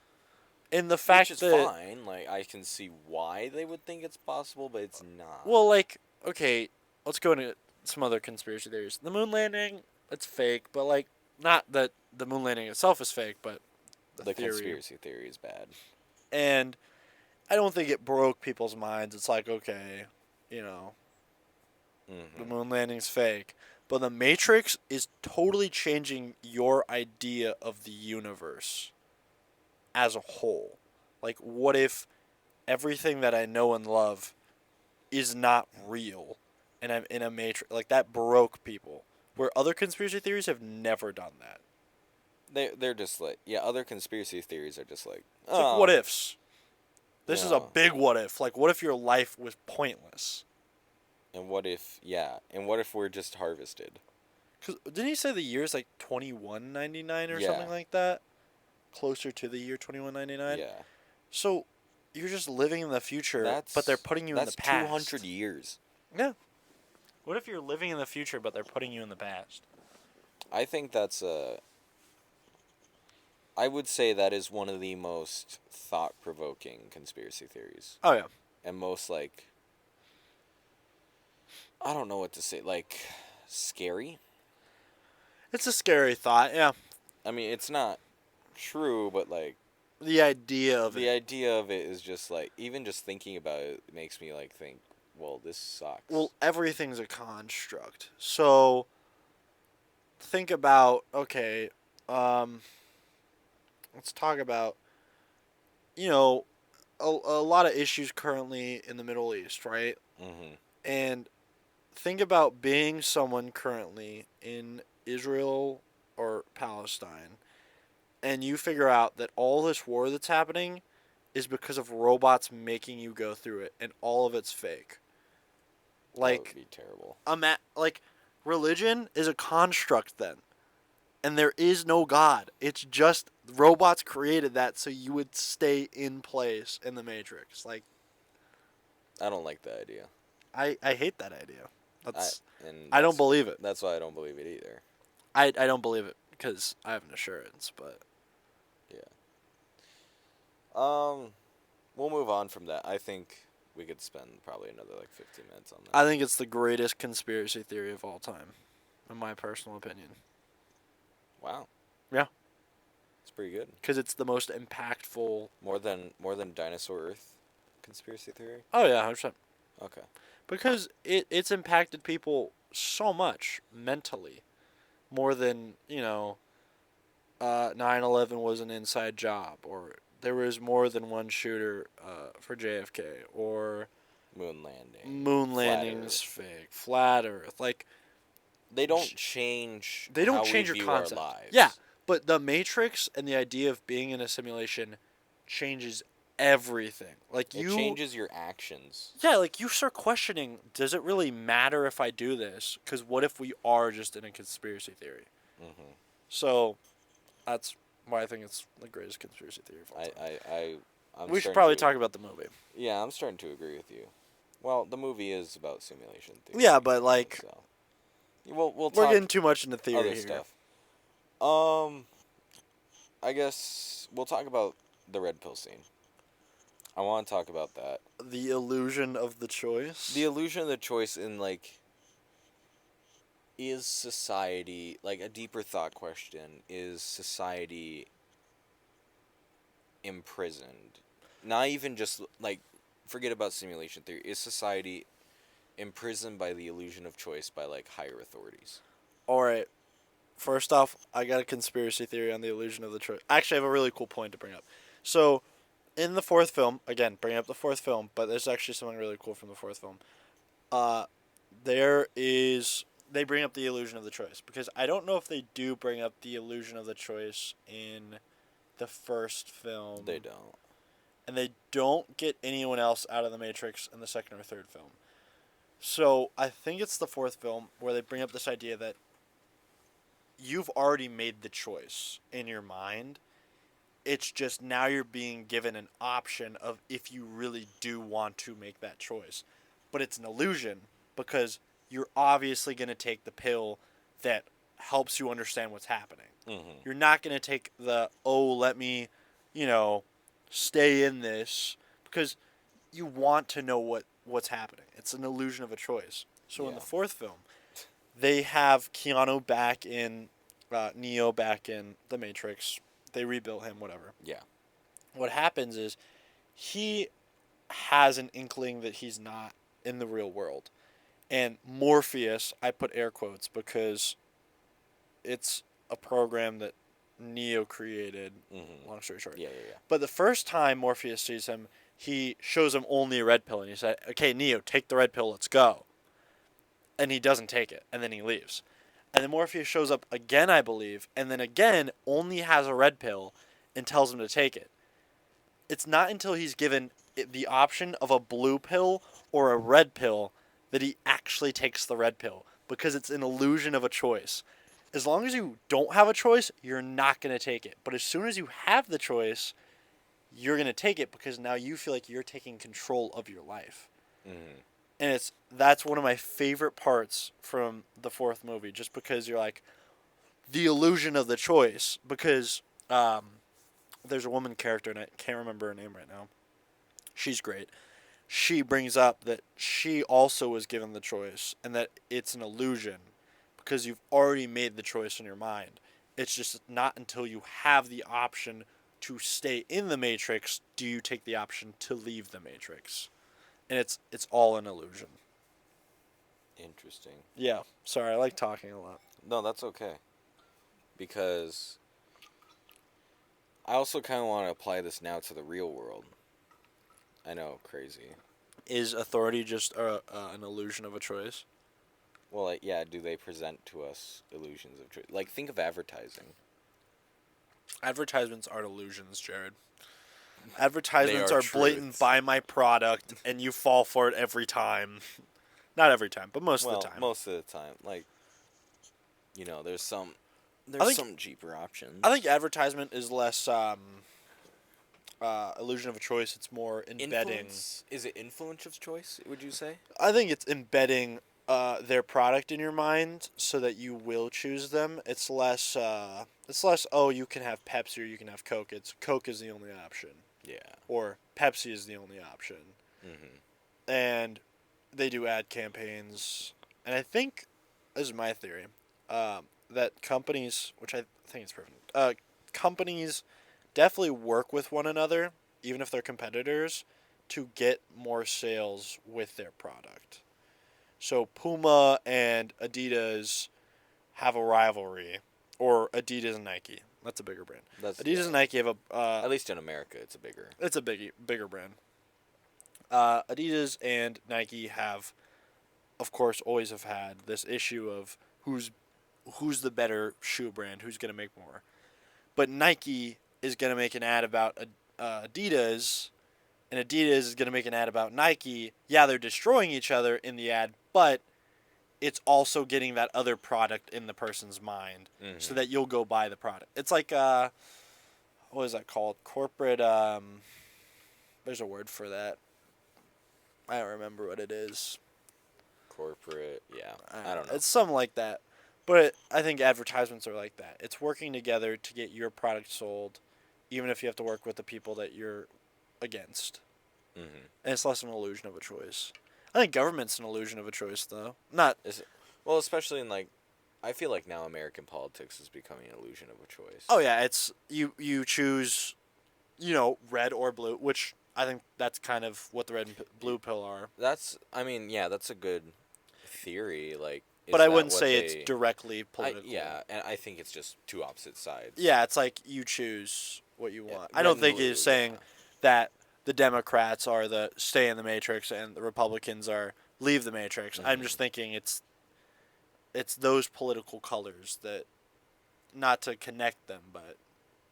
And the fact Which is that... fine. Like, I can see why they would think it's possible, but it's not. Well, like, okay, let's go into some other conspiracy theories. The moon landing, it's fake, but, like, not that the moon landing itself is fake, but the theory. Conspiracy theory is bad. And I don't think it broke people's minds. It's like, okay, the moon landing's fake. But the Matrix is totally changing your idea of the universe as a whole. Like, what if everything that I know and love is not real and I'm in a Matrix? Like, that broke people. Where other conspiracy theories have never done that. They're just like, yeah, other conspiracy theories are just like, it's like what ifs. This is a big what if. Like, what if your life was pointless? And what if we're just harvested? Cause didn't he say the year's like 2199 or something like that? Closer to the year 2199? Yeah. So, you're just living in the future, but they're putting you in the past. That's 200 years. Yeah. What if you're living in the future, but they're putting you in the past? I think I would say that is one of the most thought-provoking conspiracy theories. Oh, yeah. And most, like, I don't know what to say, like, scary? It's a scary thought, yeah. I mean, it's not true, but, like... The idea of it. The idea of it is just, like, even just thinking about it makes me, like, think, well, this sucks. Well, everything's a construct. So, think about, okay, let's talk about, a lot of issues currently in the Middle East, right? Mm-hmm. And think about being someone currently in Israel or Palestine, and you figure out that all this war that's happening is because of robots making you go through it, and all of it's fake. Like, that would be terrible. Religion is a construct then. And there is no God. It's just robots created that so you would stay in place in the Matrix. Like, I don't like that idea. I hate that idea. I don't believe it. That's why I don't believe it either. I don't believe it because I have an assurance, but... Yeah. We'll move on from that. I think we could spend probably another, 15 minutes on that. I think it's the greatest conspiracy theory of all time, in my personal opinion. Wow. Yeah. It's pretty good. Because it's the most impactful... More than Dinosaur Earth conspiracy theory? Oh, yeah, 100%. Okay. Because it's impacted people so much mentally. More than, 9/11 was an inside job. Or there was more than one shooter for JFK, or Moon landing. moon landings fake, flat Earth. Like, they don't change. They don't how change we your view concept. our lives. Yeah, but the Matrix and the idea of being in a simulation changes everything. Like it changes your actions. Yeah, like you start questioning, does it really matter if I do this? Because what if we are just in a conspiracy theory? Mm-hmm. So that's why I think it's the greatest conspiracy theory of all time. We should probably talk about the movie. Yeah, I'm starting to agree with you. Well, the movie is about simulation theory. Yeah, but like, so. we're talk getting too much into theory other here. Stuff. I guess we'll talk about the red pill scene. I want to talk about that. The illusion of the choice. The illusion of the choice in, like, is society, like, a deeper thought question, is society imprisoned? Not even just, like, forget about simulation theory. Is society imprisoned by the illusion of choice by, like, higher authorities? All right. First off, I got a conspiracy theory on the illusion of the choice. Actually, I have a really cool point to bring up. So, in the fourth film, again, bring up the fourth film, but there's actually something really cool from the fourth film. They bring up the illusion of the choice, because I don't know if they do bring up the illusion of the choice in the first film. They don't. And they don't get anyone else out of the Matrix in the second or third film. So I think it's the fourth film where they bring up this idea that you've already made the choice in your mind. It's just now you're being given an option of if you really do want to make that choice. But it's an illusion, because you're obviously going to take the pill that helps you understand what's happening. Mm-hmm. You're not going to take the, let me, stay in this, because you want to know what's happening. It's an illusion of a choice. So in the fourth film, they have Keanu back in, Neo back in the Matrix. They rebuilt him, whatever. Yeah. What happens is he has an inkling that he's not in the real world. And Morpheus, I put air quotes because it's a program that Neo created, long story short. Yeah. But the first time Morpheus sees him, he shows him only a red pill, and he said, okay, Neo, take the red pill, let's go. And he doesn't take it, and then he leaves. And then Morpheus shows up again, I believe, and then again only has a red pill and tells him to take it. It's not until he's given the option of a blue pill or a red pill that he actually takes the red pill, because it's an illusion of a choice. As long as you don't have a choice, you're not going to take it. But as soon as you have the choice, you're going to take it, because now you feel like you're taking control of your life. Mm-hmm. And that's one of my favorite parts from the fourth movie, just because you're like, the illusion of the choice, because there's a woman character, and I can't remember her name right now. She's great. She brings up that she also was given the choice, and that it's an illusion, because you've already made the choice in your mind. It's just not until you have the option to stay in the Matrix do you take the option to leave the Matrix. And it's all an illusion. Interesting. Yeah. Sorry, I like talking a lot. No, that's okay. Because I also kind of want to apply this now to the real world. I know, crazy. Is authority just an illusion of a choice? Well, like, yeah, do they present to us illusions of choice? Like, think of advertising. Advertisements aren't illusions, Jared. Advertisements are truths. blatant, buy my product, and you fall for it every time. Not every time, but most of the time. Most of the time. Like, there's some cheaper options. I think advertisement is less illusion of a choice. It's more embedding. Is it influence of choice, would you say? I think it's embedding their product in your mind so that you will choose them. It's less, you can have Pepsi or you can have Coke. It's Coke is the only option. Yeah. Or Pepsi is the only option. Mm-hmm. And they do ad campaigns. And I think, this is my theory, that companies, which I think is proven, companies definitely work with one another, even if they're competitors, to get more sales with their product. So Puma and Adidas have a rivalry, or Adidas and Nike. That's a bigger brand. Adidas and Nike have a at least in America, it's a bigger. It's a bigger brand. Adidas and Nike have, of course, always have had this issue of who's the better shoe brand, who's going to make more. But Nike is going to make an ad about Adidas, and Adidas is going to make an ad about Nike. Yeah, they're destroying each other in the ad, but it's also getting that other product in the person's mind, so that you'll go buy the product. It's like what is that called? Corporate. There's a word for that. I don't remember what it is. Corporate, yeah. I don't know. It's something like that. But I think advertisements are like that. It's working together to get your product sold, even if you have to work with the people that you're against. And it's less an illusion of a choice. I think government's an illusion of a choice, though. Well, especially in, like, I feel like now American politics is becoming an illusion of a choice. Oh, yeah. It's you choose, red or blue, which I think that's kind of what the red and blue pill are. That's a good theory. Like, but I wouldn't say it's directly political. And I think it's just two opposite sides. Yeah, it's like you choose what you want. I don't think he's saying that the Democrats are the stay in the matrix and the Republicans are leave the matrix. I'm just thinking it's those political colors that, not to connect them, but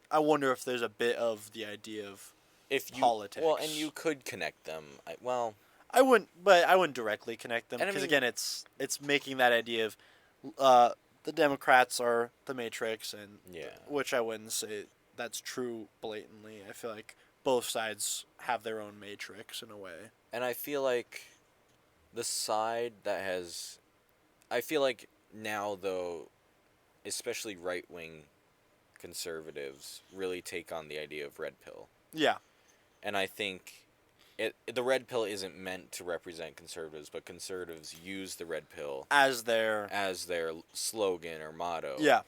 I wonder if there's a bit of the idea of politics. Well, and you could connect them. I wouldn't directly connect them because again, it's making that idea of the Democrats are the Matrix, and which I wouldn't say that's true blatantly. I feel like both sides have their own Matrix in a way. And I feel like the side that has, I feel like now though, especially right-wing conservatives really take on the idea of red pill. Yeah. And I think the red pill isn't meant to represent conservatives, but conservatives use the red pill as their slogan or motto. Yeah.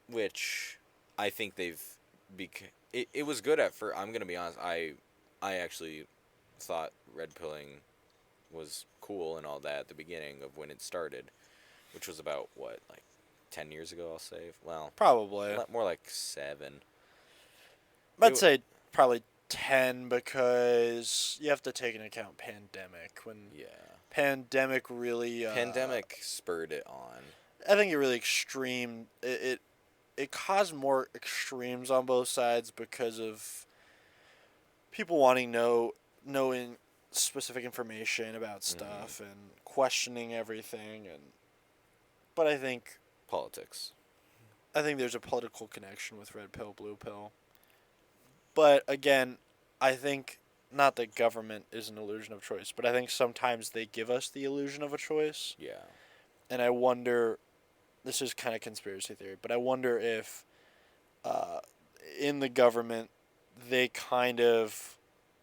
Which I think it was good at first. I'm gonna be honest. I actually thought red pilling was cool and all that at the beginning of when it started, which was about 10 years ago. I'll say. Well, probably more like 7. I'd say probably 10 because you have to take into account pandemic. Pandemic really pandemic spurred it on. I think it really extreme. It caused more extremes on both sides because of people wanting knowing specific information about stuff and questioning everything. But I think politics. I think there's a political connection with red pill, blue pill. But again, I think not that government is an illusion of choice, but I think sometimes they give us the illusion of a choice. Yeah. And I wonder, this is kind of conspiracy theory, but I wonder if in the government they kind of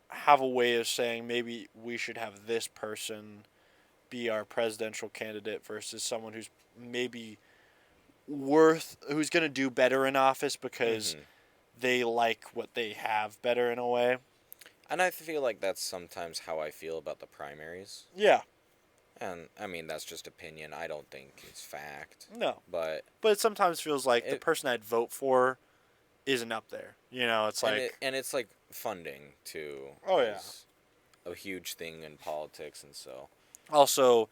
have a way of saying maybe we should have this person be our presidential candidate versus someone who's maybe who's going to do better in office because they like what they have better in a way. And I feel like that's sometimes how I feel about the primaries. Yeah. And, I mean, that's just opinion. I don't think it's fact. No. But it sometimes feels like the person I'd vote for isn't up there. It's like... And it's like funding, too. Oh, yeah. A huge thing in politics, and so... Also,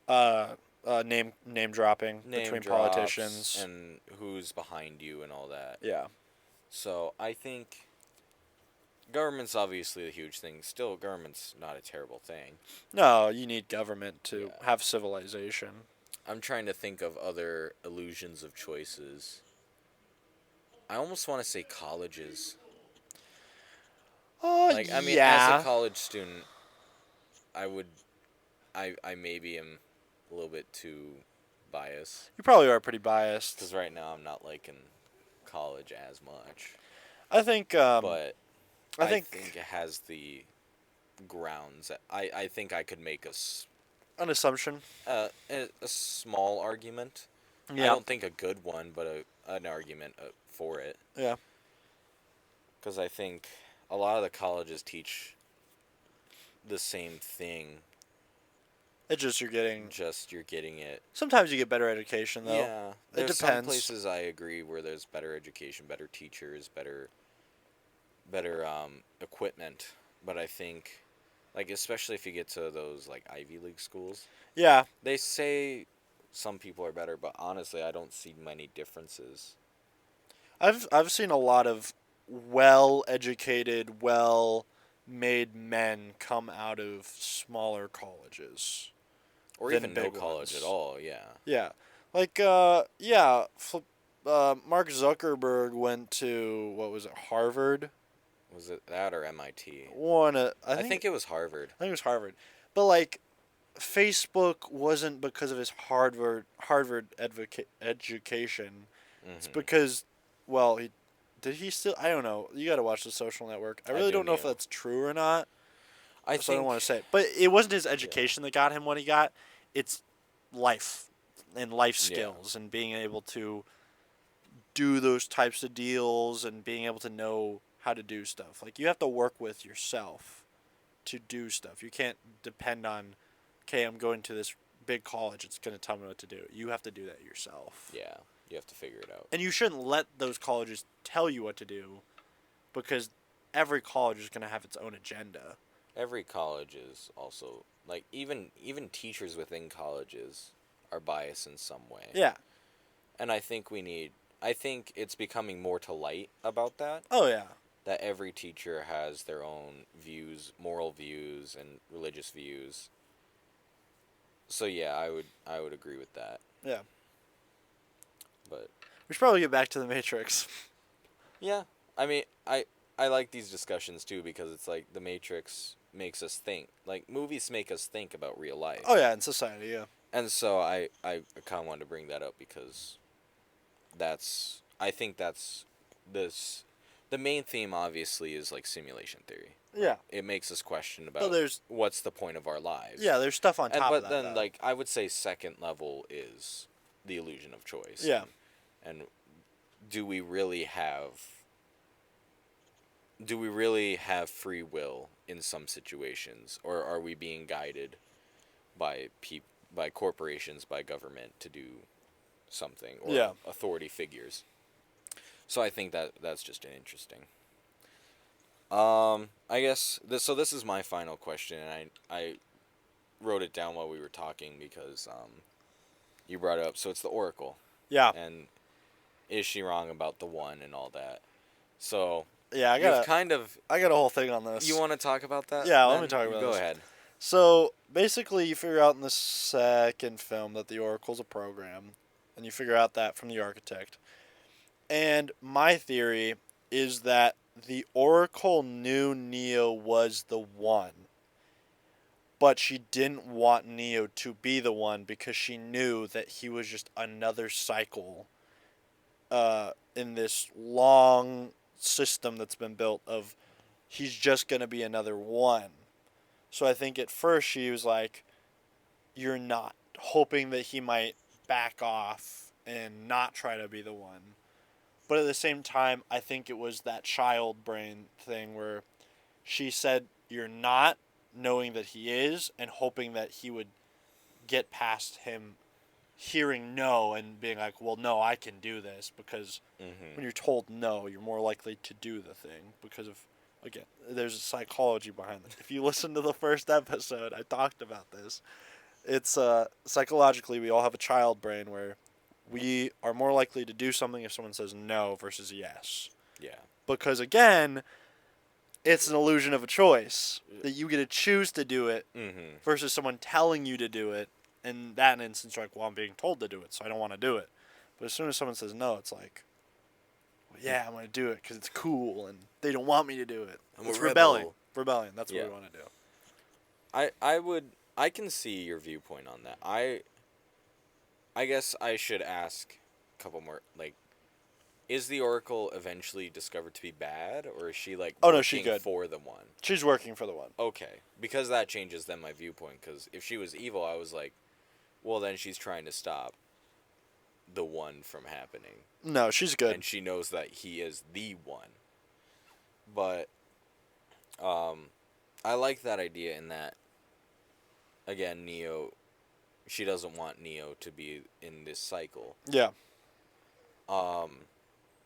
name dropping between politicians. And who's behind you and all that. Yeah. So, I think... Government's obviously a huge thing. Still, government's not a terrible thing. No, you need government to have civilization. I'm trying to think of other illusions of choices. I almost want to say colleges. Oh, as a college student, I maybe am a little bit too biased. You probably are pretty biased. Because right now I'm not liking college as much. I think... but... I think it has the grounds. I think I could make an assumption. A small argument. Yeah. I don't think a good one, but an argument for it. Yeah. Because I think a lot of the colleges teach the same thing It's just you're getting it. Sometimes you get better education though. Yeah, It there's depends. some places I agree where there's better education, better teachers, better equipment. But I think, like, especially if you get to those like Ivy League schools, Yeah. they say some people are better, but honestly, I don't see many differences. I've seen a lot of well-educated, well-made men come out of smaller colleges Or than even no big college ones. at all, yeah. Yeah. Like Mark Zuckerberg went to what was it, Harvard? Was it that or MIT? I I think think it was Harvard. I think it was Harvard. But like Facebook wasn't because of his Harvard education. It's Mm-hmm. because, well, he still, I don't know. You got to watch The Social Network. I really do don't know if Neo. that's true or not, I so I don't think, want to say it. But it wasn't his yeah, education that got him what he got. It's life and life yeah, skills and being able to do those types of deals and being able to know how to do stuff. Like you have to work with yourself to do stuff. You can't depend on, okay, I'm going to this big college. It's going to tell me what to do. You have to do that yourself. yeah. You have to figure it out. And you shouldn't let those colleges tell you what to do because every college is going to have its own agenda. Every college is also like even teachers within colleges are biased in some way. Yeah. And I think it's becoming more to light about that. Oh, yeah. That every teacher has their own views, moral views and religious views. So yeah, I would agree with that. Yeah. But We should probably get back to the Matrix. yeah, I mean, I like these discussions too because it's like the Matrix makes us think. Like movies make us think about real life. Oh, yeah, in society, yeah. And so I kind of wanted to bring that up because I think that's this the main theme obviously is like simulation theory. Yeah. It makes us question Well, about there's, what's the point of our lives. yeah, there's stuff on top But of that, then though. like I would say second level is the illusion of choice. Yeah. And do we really have free will in some situations, or are we being guided by by corporations, by government to do something, or Yeah. authority figures? So I think that's just an interesting. I guess this is my final question, and I wrote it down while we were talking because you brought it up. So it's the Oracle, Yeah. and is she wrong about the one and all that? So Yeah, I you've got a whole thing on this. you want to talk about that? Yeah, let then? me talk about Go this. ahead. So basically, you figure out in the second film that the Oracle's a program, and you figure out that from the architect. And my theory is that the Oracle knew Neo was the one, but she didn't want Neo to be the one because she knew that he was just another cycle in this long system that's been built of he's just going to be another one. So I think at first she was like, you're not, hoping that he might back off and not try to be the one. But at the same time, I think it was that child brain thing where she said, you're not, knowing that he is, and hoping that he would get past him hearing no and being like, well, no, I can do this. Because when you're told no, you're more likely to do the thing because of, again, there's a psychology behind it. If you listen to the first episode, I talked about this. It's psychologically, we all have a child brain where we are more likely to do something if someone says no versus yes. Yeah. Because again, it's an illusion of a choice that you get to choose to do it versus someone telling you to do it. In that instance, you're like, well, I'm being told to do it, so I don't want to do it. But as soon as someone says no, it's like, well, yeah, I'm going to do it because it's cool and they don't want me to do it. It's rebellion. Rebellion. That's what we want to do. I can see your viewpoint on that. I guess I should ask a couple more. Like, is the Oracle eventually discovered to be bad, or is she like she's working good for the one? She's working for the one. Okay, because that changes then my viewpoint. Because if she was evil, I was like, well, then she's trying to stop the one from happening. No, she's good, and she knows that he is the one. But I like that idea in that again, Neo, she doesn't want Neo to be in this cycle. Yeah.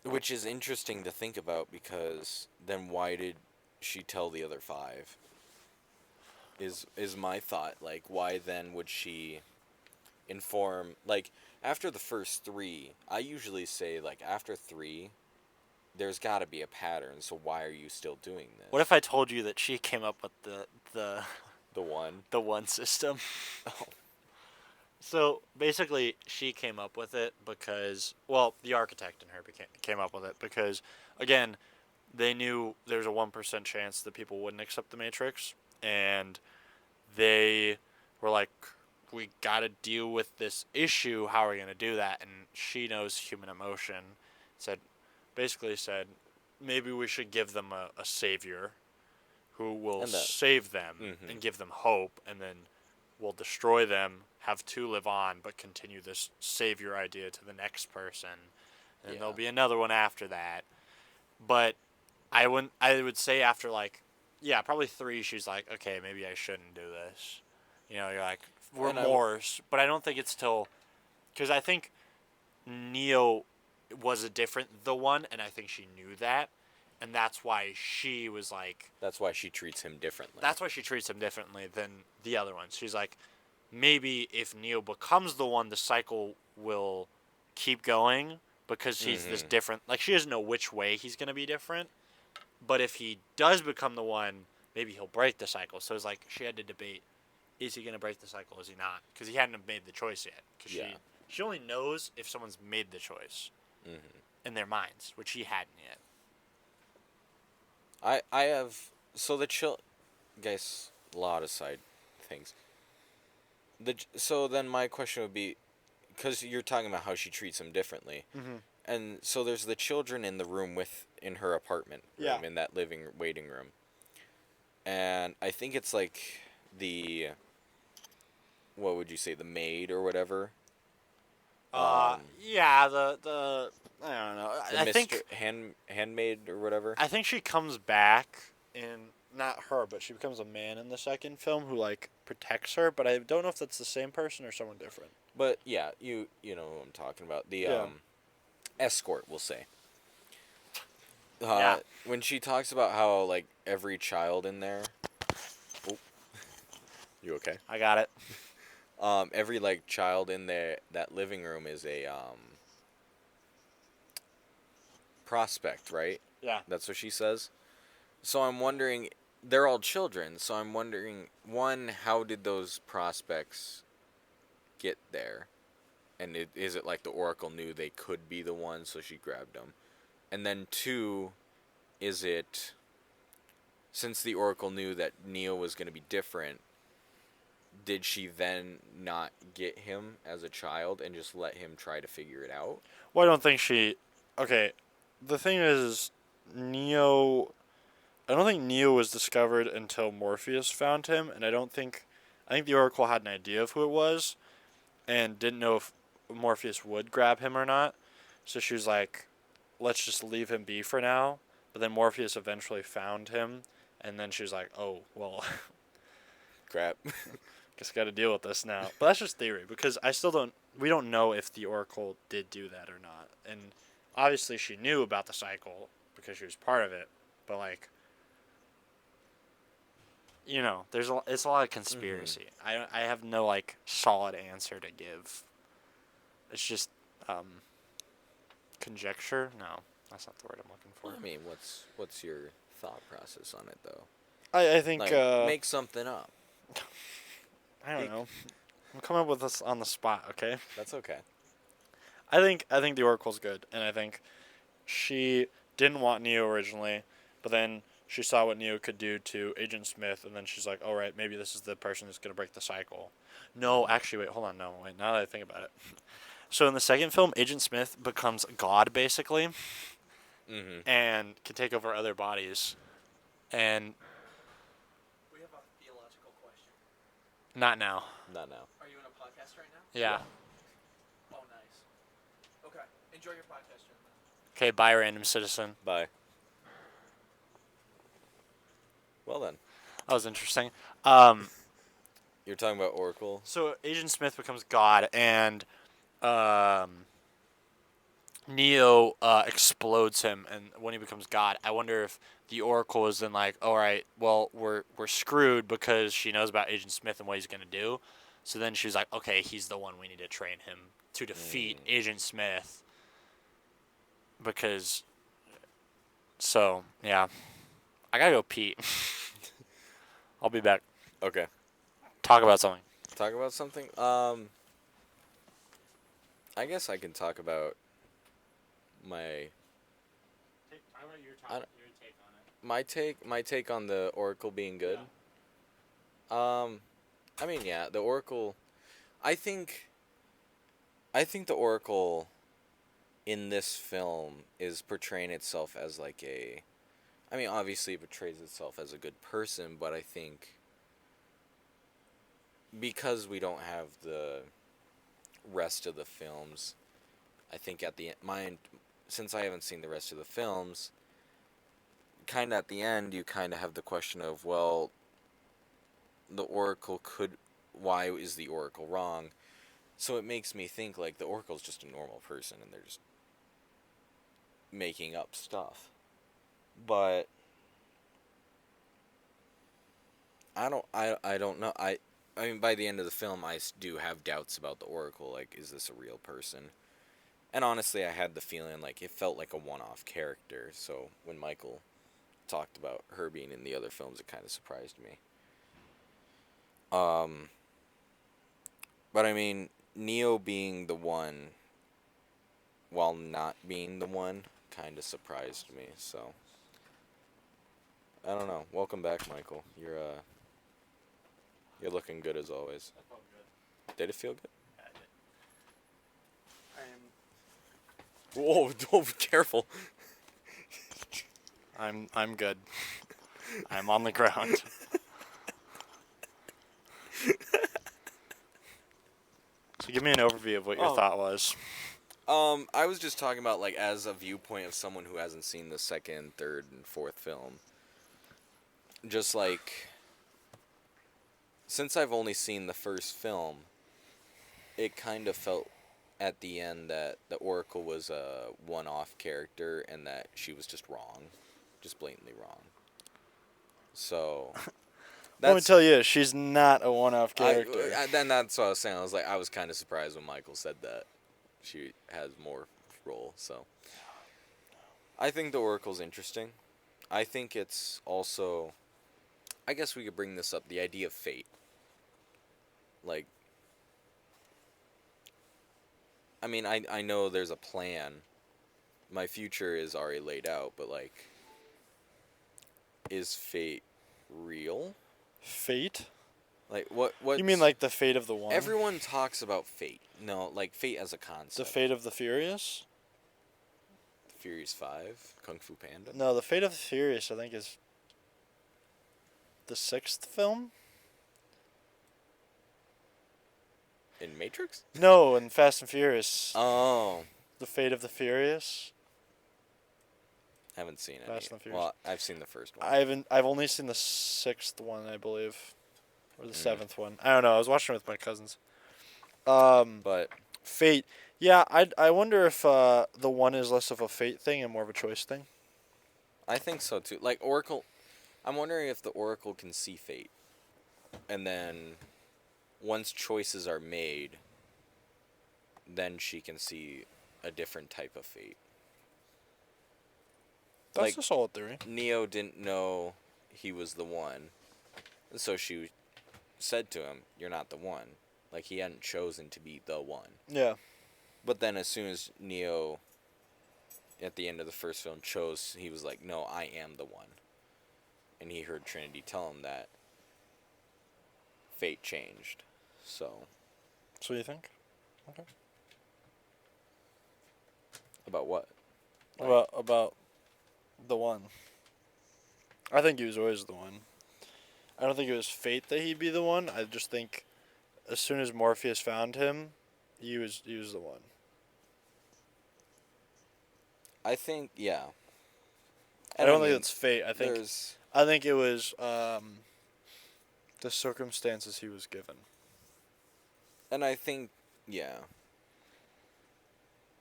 Which is interesting to think about, because then why did she tell the other 5? Is my thought. Like, why then would she inform, like, after the first 3, I usually say, like, after 3, there's got to be a pattern, so why are you still doing this? What if I told you that she came up with the The one? the one system? Oh. So basically, she came up with it because, well, the architect in her came up with it because, again, they knew there was a 1% chance that people wouldn't accept the Matrix, and they were like, we got to deal with this issue. How are we going to do that? And she knows human emotion. Basically said, maybe we should give them a savior who will save them and give them hope, and then we'll destroy them, have 2 live on, but continue this savior idea to the next person. And there'll be another one after that. But I would say after, like, probably 3, she's like, okay, maybe I shouldn't do this. You're like, remorse. But I don't think it's till, because I think Neo was the one, and I think she knew that. And that's why she was like... That's why she treats him differently. That's why she treats him differently than the other ones. She's like, maybe if Neo becomes the one, the cycle will keep going because he's this different... Like, she doesn't know which way he's going to be different. But if he does become the one, maybe he'll break the cycle. So it's like, she had to debate, is he going to break the cycle, is he not? Because he hadn't made the choice yet. Because she only knows if someone's made the choice in their minds, which he hadn't yet. I have, so guys, a lot of side things. So then my question would be, because you're talking about how she treats him differently, and so there's the children in the room in her apartment room, in that waiting room, and I think it's like what would you say, the maid or whatever? The I don't know. I think handmaid or whatever. I think she comes back in, not her, but she becomes a man in the second film who, like, protects her. But I don't know if that's the same person or someone different. But yeah, you know what I'm talking about. The escort, we'll say. When she talks about how, like, every child in there. Oh, you okay? I got it. Every, like, child in that living room is a prospect, right? Yeah. That's what she says. So I'm wondering, they're all children, so I'm wondering, one, how did those prospects get there? And is it like the Oracle knew they could be the one, so she grabbed them? And then 2, is it, since the Oracle knew that Neo was going to be different, did she then not get him as a child and just let him try to figure it out? Well, I don't think she... Okay, the thing is, Neo... I don't think Neo was discovered until Morpheus found him, and I think the Oracle had an idea of who it was, and didn't know if Morpheus would grab him or not. So she was like, let's just leave him be for now. But then Morpheus eventually found him, and then she was like, oh, well... Crap. Guess got to deal with this now. But that's just theory, because we don't know if the Oracle did do that or not. And obviously she knew about the cycle because she was part of it, but, like, it's a lot of conspiracy. I have no, like, solid answer to give. It's just conjecture. No, that's not the word I'm looking for. I mean, what's your thought process on it, though? I think like, make something up. I don't know. I'm coming up with this on the spot, okay? That's okay. I think the Oracle's good, and I think she didn't want Neo originally, but then she saw what Neo could do to Agent Smith, and then she's like, all right, maybe this is the person who's going to break the cycle. No, actually, wait, hold on, no, wait, now that I think about it. So in the second film, Agent Smith becomes God, basically, and can take over other bodies, and... Not now. Not now. Are you in a podcast right now? Yeah. Oh, nice. Okay. Enjoy your podcast, gentlemen. Okay, bye, random citizen. Bye. Well then. That was interesting. Yeah, You're talking about Oracle? So Agent Smith becomes God, and Neo explodes him, and when he becomes God, I wonder if the Oracle is then like, all right, well, we're screwed because she knows about Agent Smith and what he's gonna do. So then she's like, okay, he's the one we need to train him to defeat Agent Smith. Because, so yeah, I gotta go pee. I'll be back. Okay. Talk about something. Talk about something? I guess I can talk about my my take on the Oracle being good. I mean, yeah, the Oracle. I think the Oracle in this film is portraying itself as like a. I mean, obviously it portrays itself as a good person, but I think because we don't have the rest of the films, I think at the end, since I haven't seen the rest of the films, kind of at the end, you kind of have the question of, well, the Oracle why is the Oracle wrong? So it makes me think, like, the Oracle's just a normal person, and they're just making up stuff. But I don't know. I mean, by the end of the film, I do have doubts about the Oracle. Like, is this a real person? And honestly, I had the feeling, like, it felt like a one-off character. So when Michael talked about her being in the other films, it kind of surprised me. But I mean, Neo being the one, while not being the one, kind of surprised me. So I don't know. Welcome back, Michael. You're looking good as always. I felt good. Did it feel good? Yeah, I am. Whoa! Careful. I'm good. I'm on the ground. So give me an overview of what your thought was. I was just talking about, like, as a viewpoint of someone who hasn't seen the second, third, and fourth film. Just like, since I've only seen the first film, it kind of felt at the end that the Oracle was a one-off character and that she was just wrong, just blatantly wrong. So Let me tell you, she's not a one-off character. Then that's what I was saying. I was kind of surprised when Michael said that she has more role. So I think the Oracle's interesting. I think it's also, I guess we could bring this up, the idea of fate. Like, I mean, I know there's a plan. My future is already laid out, but, like, is fate real? Fate? Like, what? You mean like the fate of the one? Everyone talks about fate. No, like fate as a concept. The fate of the Furious? Furious 5, Kung Fu Panda. No, the fate of the Furious, I think, is the 6th film. In Matrix? No, in Fast and Furious. Oh. The fate of the Furious. Haven't seen it. Fast and Furious. Well, I've seen the first one. I've only seen the 6th one, I believe, or the 7th one. I don't know. I was watching it with my cousins. But fate. Yeah, I wonder if the one is less of a fate thing and more of a choice thing. I think so too. Like Oracle, I'm wondering if the Oracle can see fate, and then once choices are made, then she can see a different type of fate. That's like, a solid theory. Neo didn't know he was the one, so she said to him, "You're not the one." Like, he hadn't chosen to be the one. Yeah. But then as soon as Neo, at the end of the first film, chose, he was like, "No, I am the one." And he heard Trinity tell him that fate changed. So you think? Okay. About what? About the one. I think he was always the one. I don't think it was fate that he'd be the one. I just think as soon as Morpheus found him, he was the one. I think, yeah. I don't think it's fate. I think it was the circumstances he was given. And I think, yeah.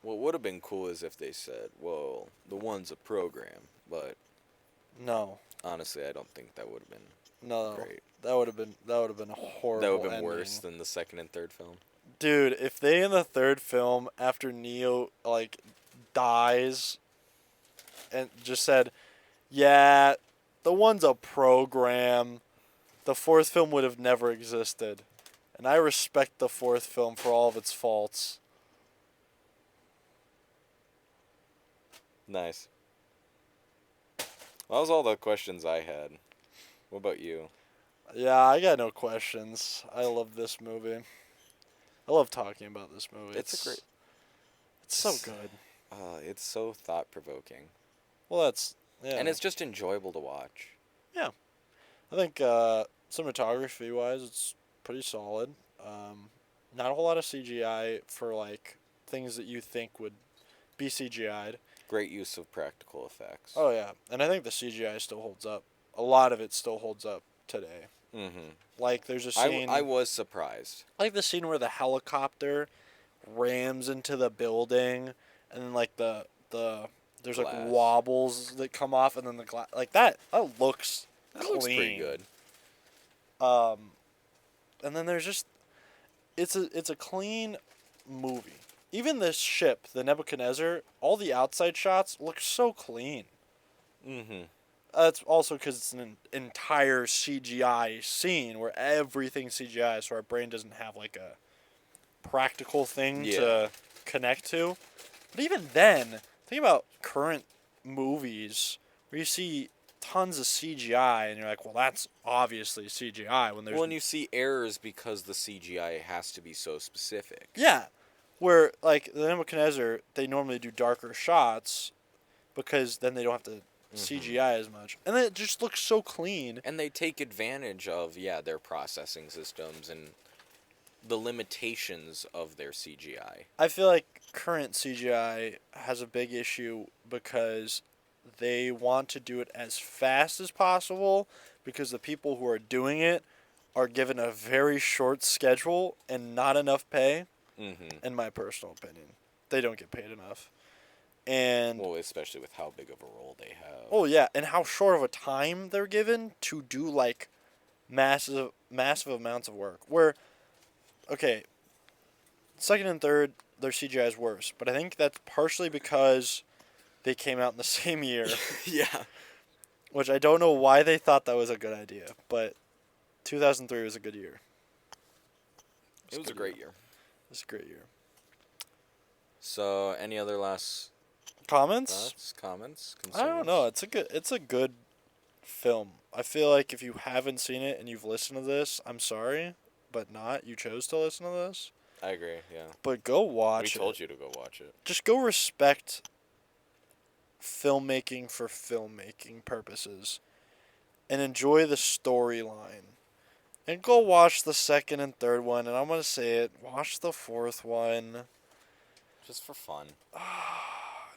What would have been cool is if they said, well, the one's a program, but No. honestly, I don't think that would have been No. great. That would have been a horrible That would have been ending. worse than the second and third film. Dude, if they in the third film, after Neo, like, dies, and just said, yeah, the one's a program, the fourth film would have never existed. And I respect the fourth film for all of its faults. Nice. That was all the questions I had. What about you? Yeah, I got no questions. I love this movie. I love talking about this movie. It's a great... It's so good. It's so thought-provoking. Well, that's... Yeah. And it's just enjoyable to watch. Yeah. I think cinematography-wise, it's pretty solid. Not a whole lot of CGI for, like, things that you think would be CGI'd. Great use of practical effects. Oh, yeah. And I think the CGI still holds up. A lot of it still holds up today. Mm-hmm. Like, there's a scene... I was surprised. Like the scene where the helicopter rams into the building, and then, like, there's, Glass. like, wobbles that come off, and then the glass... Like, that looks That clean. looks pretty good. And then there's just... It's a clean movie. Even this ship, the Nebuchadnezzar, all the outside shots look so clean. Mm-hmm. That's also because it's an entire CGI scene where everything's CGI, so our brain doesn't have like a practical thing to connect to. But even then, think about current movies where you see tons of CGI, and you're like, well, that's obviously CGI. When you see errors because the CGI has to be so specific. Yeah. Where, like, the Nebuchadnezzar, they normally do darker shots because then they don't have to CGI as much. And then it just looks so clean. And they take advantage of, their processing systems and the limitations of their CGI. I feel like current CGI has a big issue because they want to do it as fast as possible because the people who are doing it are given a very short schedule and not enough pay. Mm-hmm. In my personal opinion, they don't get paid enough, and especially with how big of a role they have. Oh yeah, and how short of a time they're given to do like massive amounts of work. Where, okay, second and third, their CGI is worse, but I think that's partially because they came out in the same year. Yeah, which I don't know why they thought that was a good idea, but 2003 was a good year. It was a great year. It's a great year. So, any other last comments? Concerns? I don't know. It's a good film. I feel like if you haven't seen it and you've listened to this, I'm sorry, but not. You chose to listen to this. I agree. Yeah. But go watch it. We told you to go watch it. Just go respect filmmaking for filmmaking purposes, and enjoy the storyline. And go watch the second and third one, and I'm going to say it, watch the fourth one. Just for fun.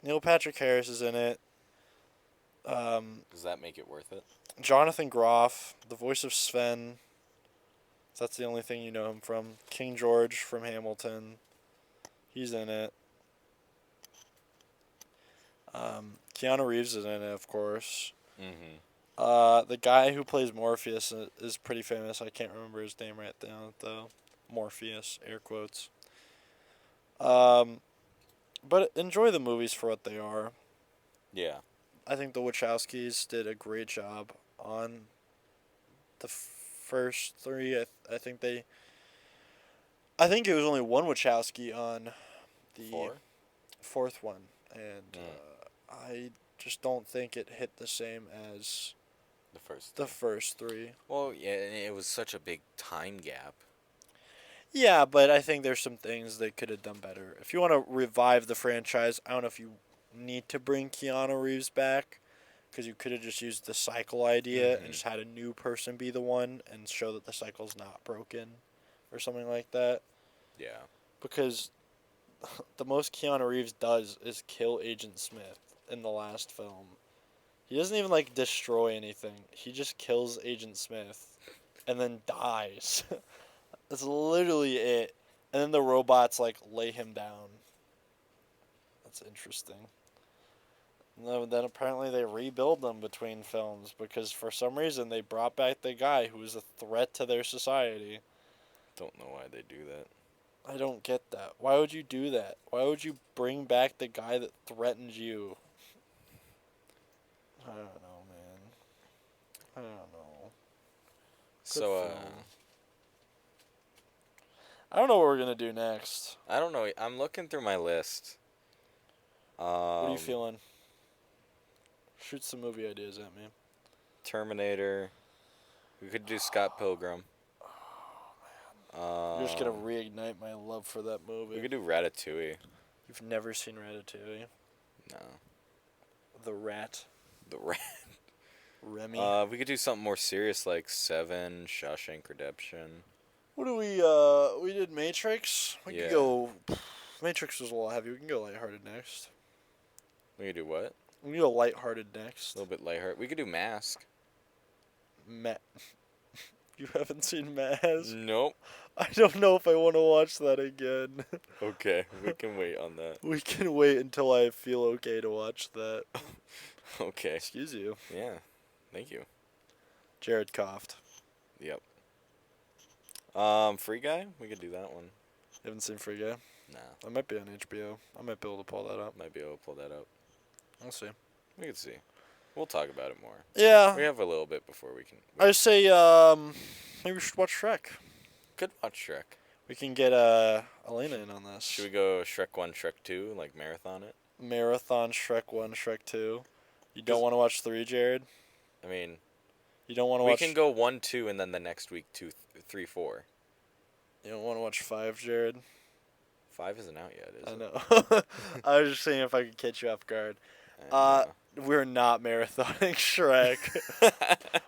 Neil Patrick Harris is in it. Does that make it worth it? Jonathan Groff, the voice of Sven. That's the only thing you know him from. King George from Hamilton. He's in it. Keanu Reeves is in it, of course. Mm-hmm. The guy who plays Morpheus is pretty famous. I can't remember his name right now, though. Morpheus, air quotes. But enjoy the movies for what they are. Yeah. I think the Wachowskis did a great job on the first three. I think it was only one Wachowski on the fourth one, and I just don't think it hit the same as the first three. Well, yeah, it was such a big time gap. Yeah, but I think there's some things they could have done better. If you want to revive the franchise, I don't know if you need to bring Keanu Reeves back, because you could have just used the cycle idea and just had a new person be the one and show that the cycle's not broken or something like that. Yeah. Because the most Keanu Reeves does is kill Agent Smith in the last film. He doesn't even, like, destroy anything. He just kills Agent Smith. and then dies. That's literally it. And then the robots like lay him down. That's interesting. No, then apparently they rebuild them between films because for some reason they brought back the guy who was a threat to their society. Don't know why they do that. I don't get that. Why would you do that? Why would you bring back the guy that threatened you? I don't know, man. I don't know. So, I don't know what we're gonna do next. I don't know. I'm looking through my list. What are you feeling? Shoot some movie ideas at me. Terminator. We could do Scott Pilgrim. You're just gonna reignite my love for that movie. We could do Ratatouille. You've never seen Ratatouille? No. The Rat. The Rat. Remy. We could do something more serious like Seven, Shawshank Redemption. What do we did Matrix? We Yeah. could go. Matrix was a little heavy. We can go lighthearted next. We could do what? We can go lighthearted next. A little bit lighthearted. We could do Mask. You haven't seen Mask? Nope. I don't know if I want to watch that again. Okay, we can wait on that. We can wait until I feel okay to watch that. Okay. Excuse you. Yeah. Thank you. Jared coughed. Yep. Free Guy? We could do that one. You haven't seen Free Guy? Nah. That might be on HBO. I might be able to pull that up. Might be able to pull that up. We'll see. We could see. We'll talk about it more. Yeah. We have a little bit before we can. I say maybe we should watch Shrek. Could watch Shrek. We can get Elena in on this. Should we go Shrek 1, Shrek 2, like marathon it? Marathon Shrek 1, Shrek 2. You don't want to watch 3, Jared? I mean, You don't want to we watch... can go 1, 2, and then the next week 2, 3, 4. You don't want to watch 5, Jared? 5 isn't out yet, is I it? know. I was just saying if I could catch you off guard. I We're not marathoning Shrek.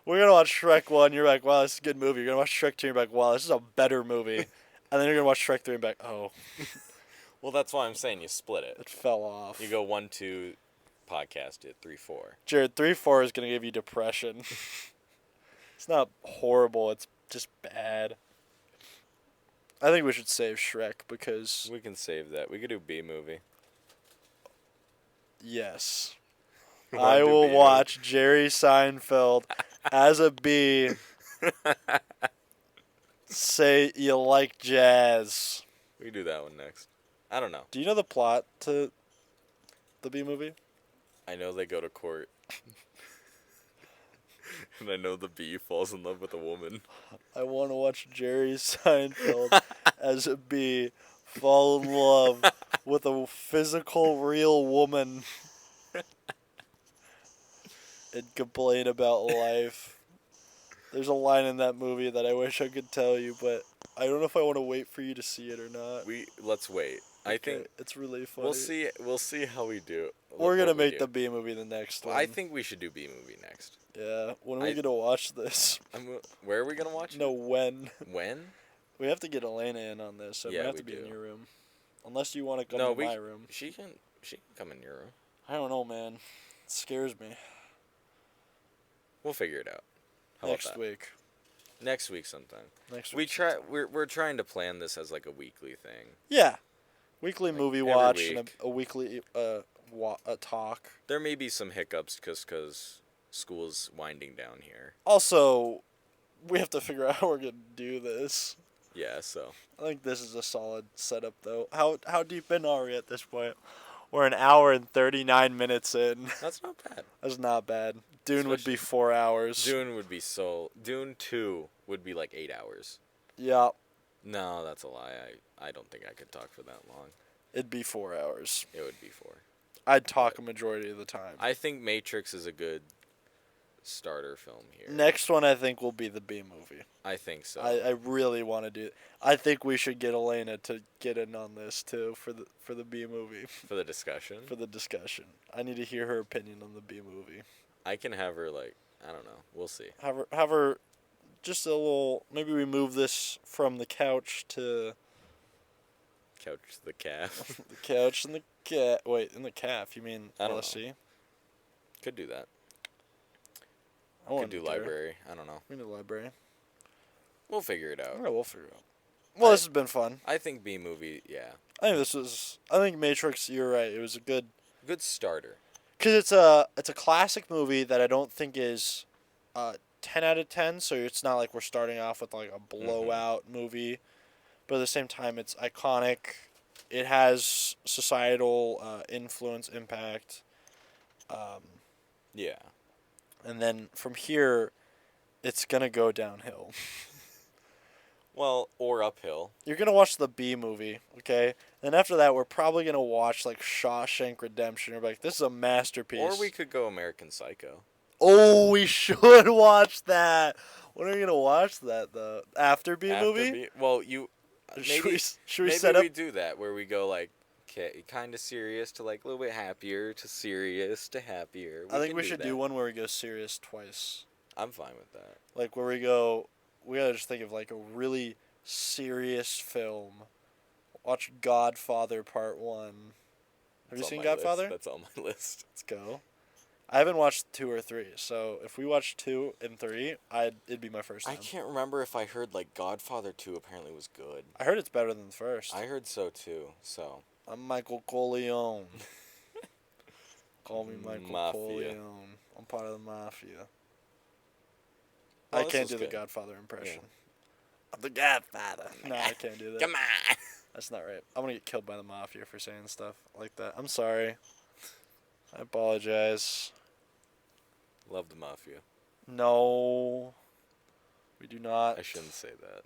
We're going to watch Shrek 1. You're like, wow, this is a good movie. You're going to watch Shrek 2. You're like, wow, this is a better movie. And then you're going to watch Shrek 3 and be like, oh, Well, that's why I'm saying you split it. it fell off. You go 1, 2, podcast it, 3, 4. Jared, 3, 4 is going to give you depression. It's not horrible. It's just bad. I think we should save Shrek because, We can save that. We could do B movie. yes, You wanna I do will B watch Jerry Seinfeld as a bee say you like jazz. We can do that one next. I don't know. Do you know the plot to the B movie? I know they go to court. And I know the bee falls in love with a woman. I want to watch Jerry Seinfeld as a bee fall in love with a physical, real woman and complain about life. There's a line in that movie that I wish I could tell you, but I don't know if I want to wait for you to see it or not. Let's wait. I Okay, think it's really funny. we'll see how we do. We're gonna what we make do. the B movie the next one. I think we should do B movie next. Yeah. When are we I- gonna watch this? Where are we gonna watch No, when. it? When? We have to get Elena in on this. So Yeah, we have we to be in do. your room, unless you want to come No, to my room. She can come in your room. I don't know, man. It scares me. We'll figure it out. How Next about that? week. Next week sometime. Next We week. try. We're trying to plan this as like a weekly thing. Yeah. Weekly Like, movie every watch and week. a weekly a talk. There may be some hiccups because school's winding down here. Also, we have to figure out how we're gonna do this. Yeah, so I think this is a solid setup, though. How deep in are we at this point? We're an hour and 39 minutes in. that's not bad. That's not bad. Dune would be Especially- 4 hours. Dune 2 would be like 8 hours. Yeah, No, that's a lie. I don't think I could talk for that long. it'd be 4 hours. It would be 4. I'd talk a majority of the time. I think Matrix is a good starter film here. Next one, I think, will be the B movie. I think so. I really want to do it. I think we should get Elena to get in on this too for the B movie for the discussion. for the discussion. I need to hear her opinion on the B movie. I can have her like I don't know. We'll see. Have her just a little. Maybe we move this from the couch to Couch to the calf. the couch and the cat. Wait, in the calf? You mean I don't know. LSC? Could do that. I want Could do library. I don't know. We need a library. We'll figure it out. Yeah, we'll figure it out. Well, this has been fun. I think B movie, yeah. I think Matrix, you're right. It was a good starter. because it's a classic movie that I don't think is 10 out of 10, so it's not like we're starting off with like a blowout movie, but at the same time it's iconic. It has societal influence, impact. Yeah. And then from here, it's going to go downhill. Well, or uphill. You're going to watch the B movie, okay? And after that, we're probably going to watch like Shawshank Redemption. We're like, this is a masterpiece. Or we could go American Psycho. Oh, we should watch that. When are we going to watch that, though? After B movie? B? Well, you... Maybe, should we set up... we do that, where we go like, kind of serious to like a little bit happier to serious to happier. I think we should do one where we go serious twice. I'm fine with that. Like where we gotta just think of like a really serious film. Watch Godfather Part 1. Have you seen Godfather? That's on my list. Let's go. I haven't watched 2 or 3, so if we watch 2 and 3, it'd be my first time. I can't remember if I heard like Godfather 2 apparently was good. I heard it's better than the first. I heard so too, so... I'm Michael Corleone. Call me Michael Mafia. Corleone. I'm part of the mafia. Oh, I this can't was do the good. Godfather impression. Yeah. I'm the Godfather. No, I can't do that. Come on! That's not right. I'm gonna get killed by the mafia for saying stuff like that. I'm sorry. I apologize. Love the Mafia. No. We do not. I shouldn't say that.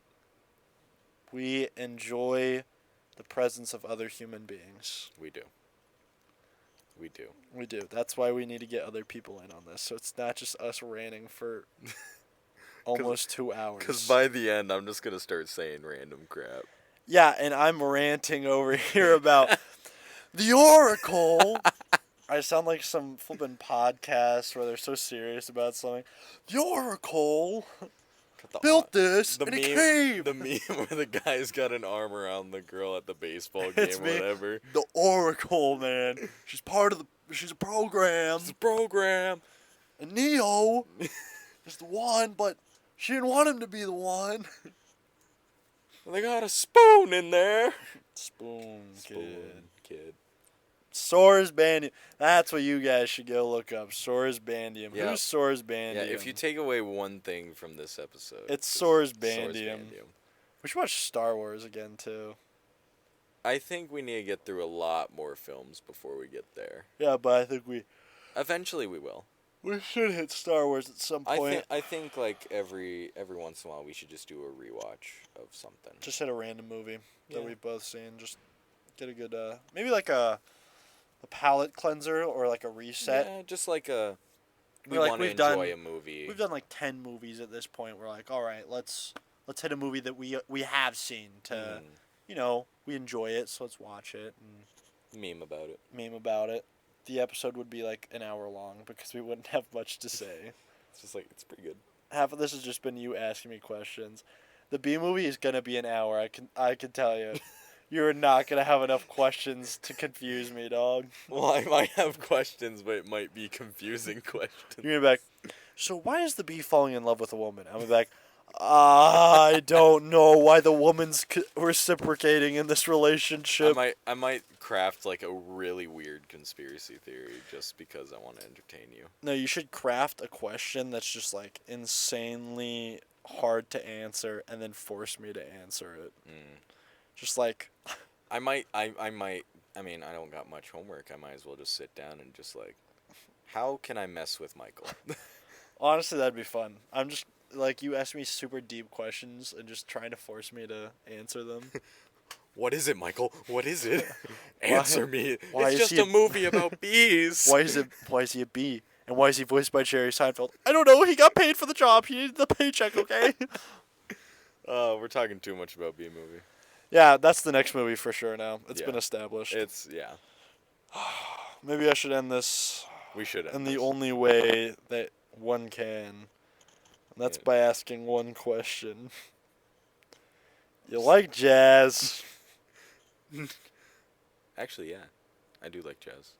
We enjoy the presence of other human beings. We do. We do. We do. That's why we need to get other people in on this. So it's not just us ranting for almost 2 hours. Because by the end, I'm just going to start saying random crap. Yeah, and I'm ranting over here about the Oracle. I sound like some flipping podcast where they're so serious about something. The Oracle built this in a cave. The meme where the guy's got an arm around the girl at the baseball game or whatever. The Oracle, man. She's a program. It's a program. And Neo is the one, but she didn't want him to be the one. They got a spoon in there. Spoon kid. Soares Bandium. That's what you guys should go look up. Soares Bandium. Yeah. Who's Soares Bandium? Yeah, if you take away one thing from this episode, it's Soares Bandium. We should watch Star Wars again, too. I think we need to get through a lot more films before we get there. Yeah, but I think Eventually we will. we should hit Star Wars at some point. I think like every once in a while we should just do a rewatch of something. Just hit a random movie that we've both seen. Just get a good, maybe like a palate cleanser or like a reset. Yeah, just like we Like, want to we've done- enjoy a movie. We've done like 10 movies at this point. We're like, all right, let's hit a movie that we have seen to, we enjoy it, so let's watch it and Meme about it. meme about it. The episode would be like an hour long because we wouldn't have much to say. It's just like, it's pretty good. Half of this has just been you asking me questions. The B movie is gonna be an hour. I can tell you. You're not gonna have enough questions to confuse me, dog. Well, I might have questions, but it might be confusing questions. You're gonna be like, so why is the bee falling in love with a woman? I'm gonna be like, I don't know why the woman's reciprocating in this relationship. I might craft like a really weird conspiracy theory just because I want to entertain you. No, you should craft a question that's just like insanely hard to answer and then force me to answer it. Just like I mean, I don't got much homework. I might as well just sit down and just like, how can I mess with Michael? honestly, that'd be fun. I'm just like, you ask me super deep questions and just trying to force me to answer them. What is it, Michael? What is it? Answer me. Why it's is just he a movie about bees. Why is he a bee? And why is he voiced by Jerry Seinfeld? I don't know. He got paid for the job. He needed the paycheck, okay? We're talking too much about B movie. Yeah, that's the next movie for sure now. It's been established. Yeah. Maybe I should end this We should end in this. the only way that one can. And that's by asking one question. You like jazz? Actually, yeah. I do like jazz.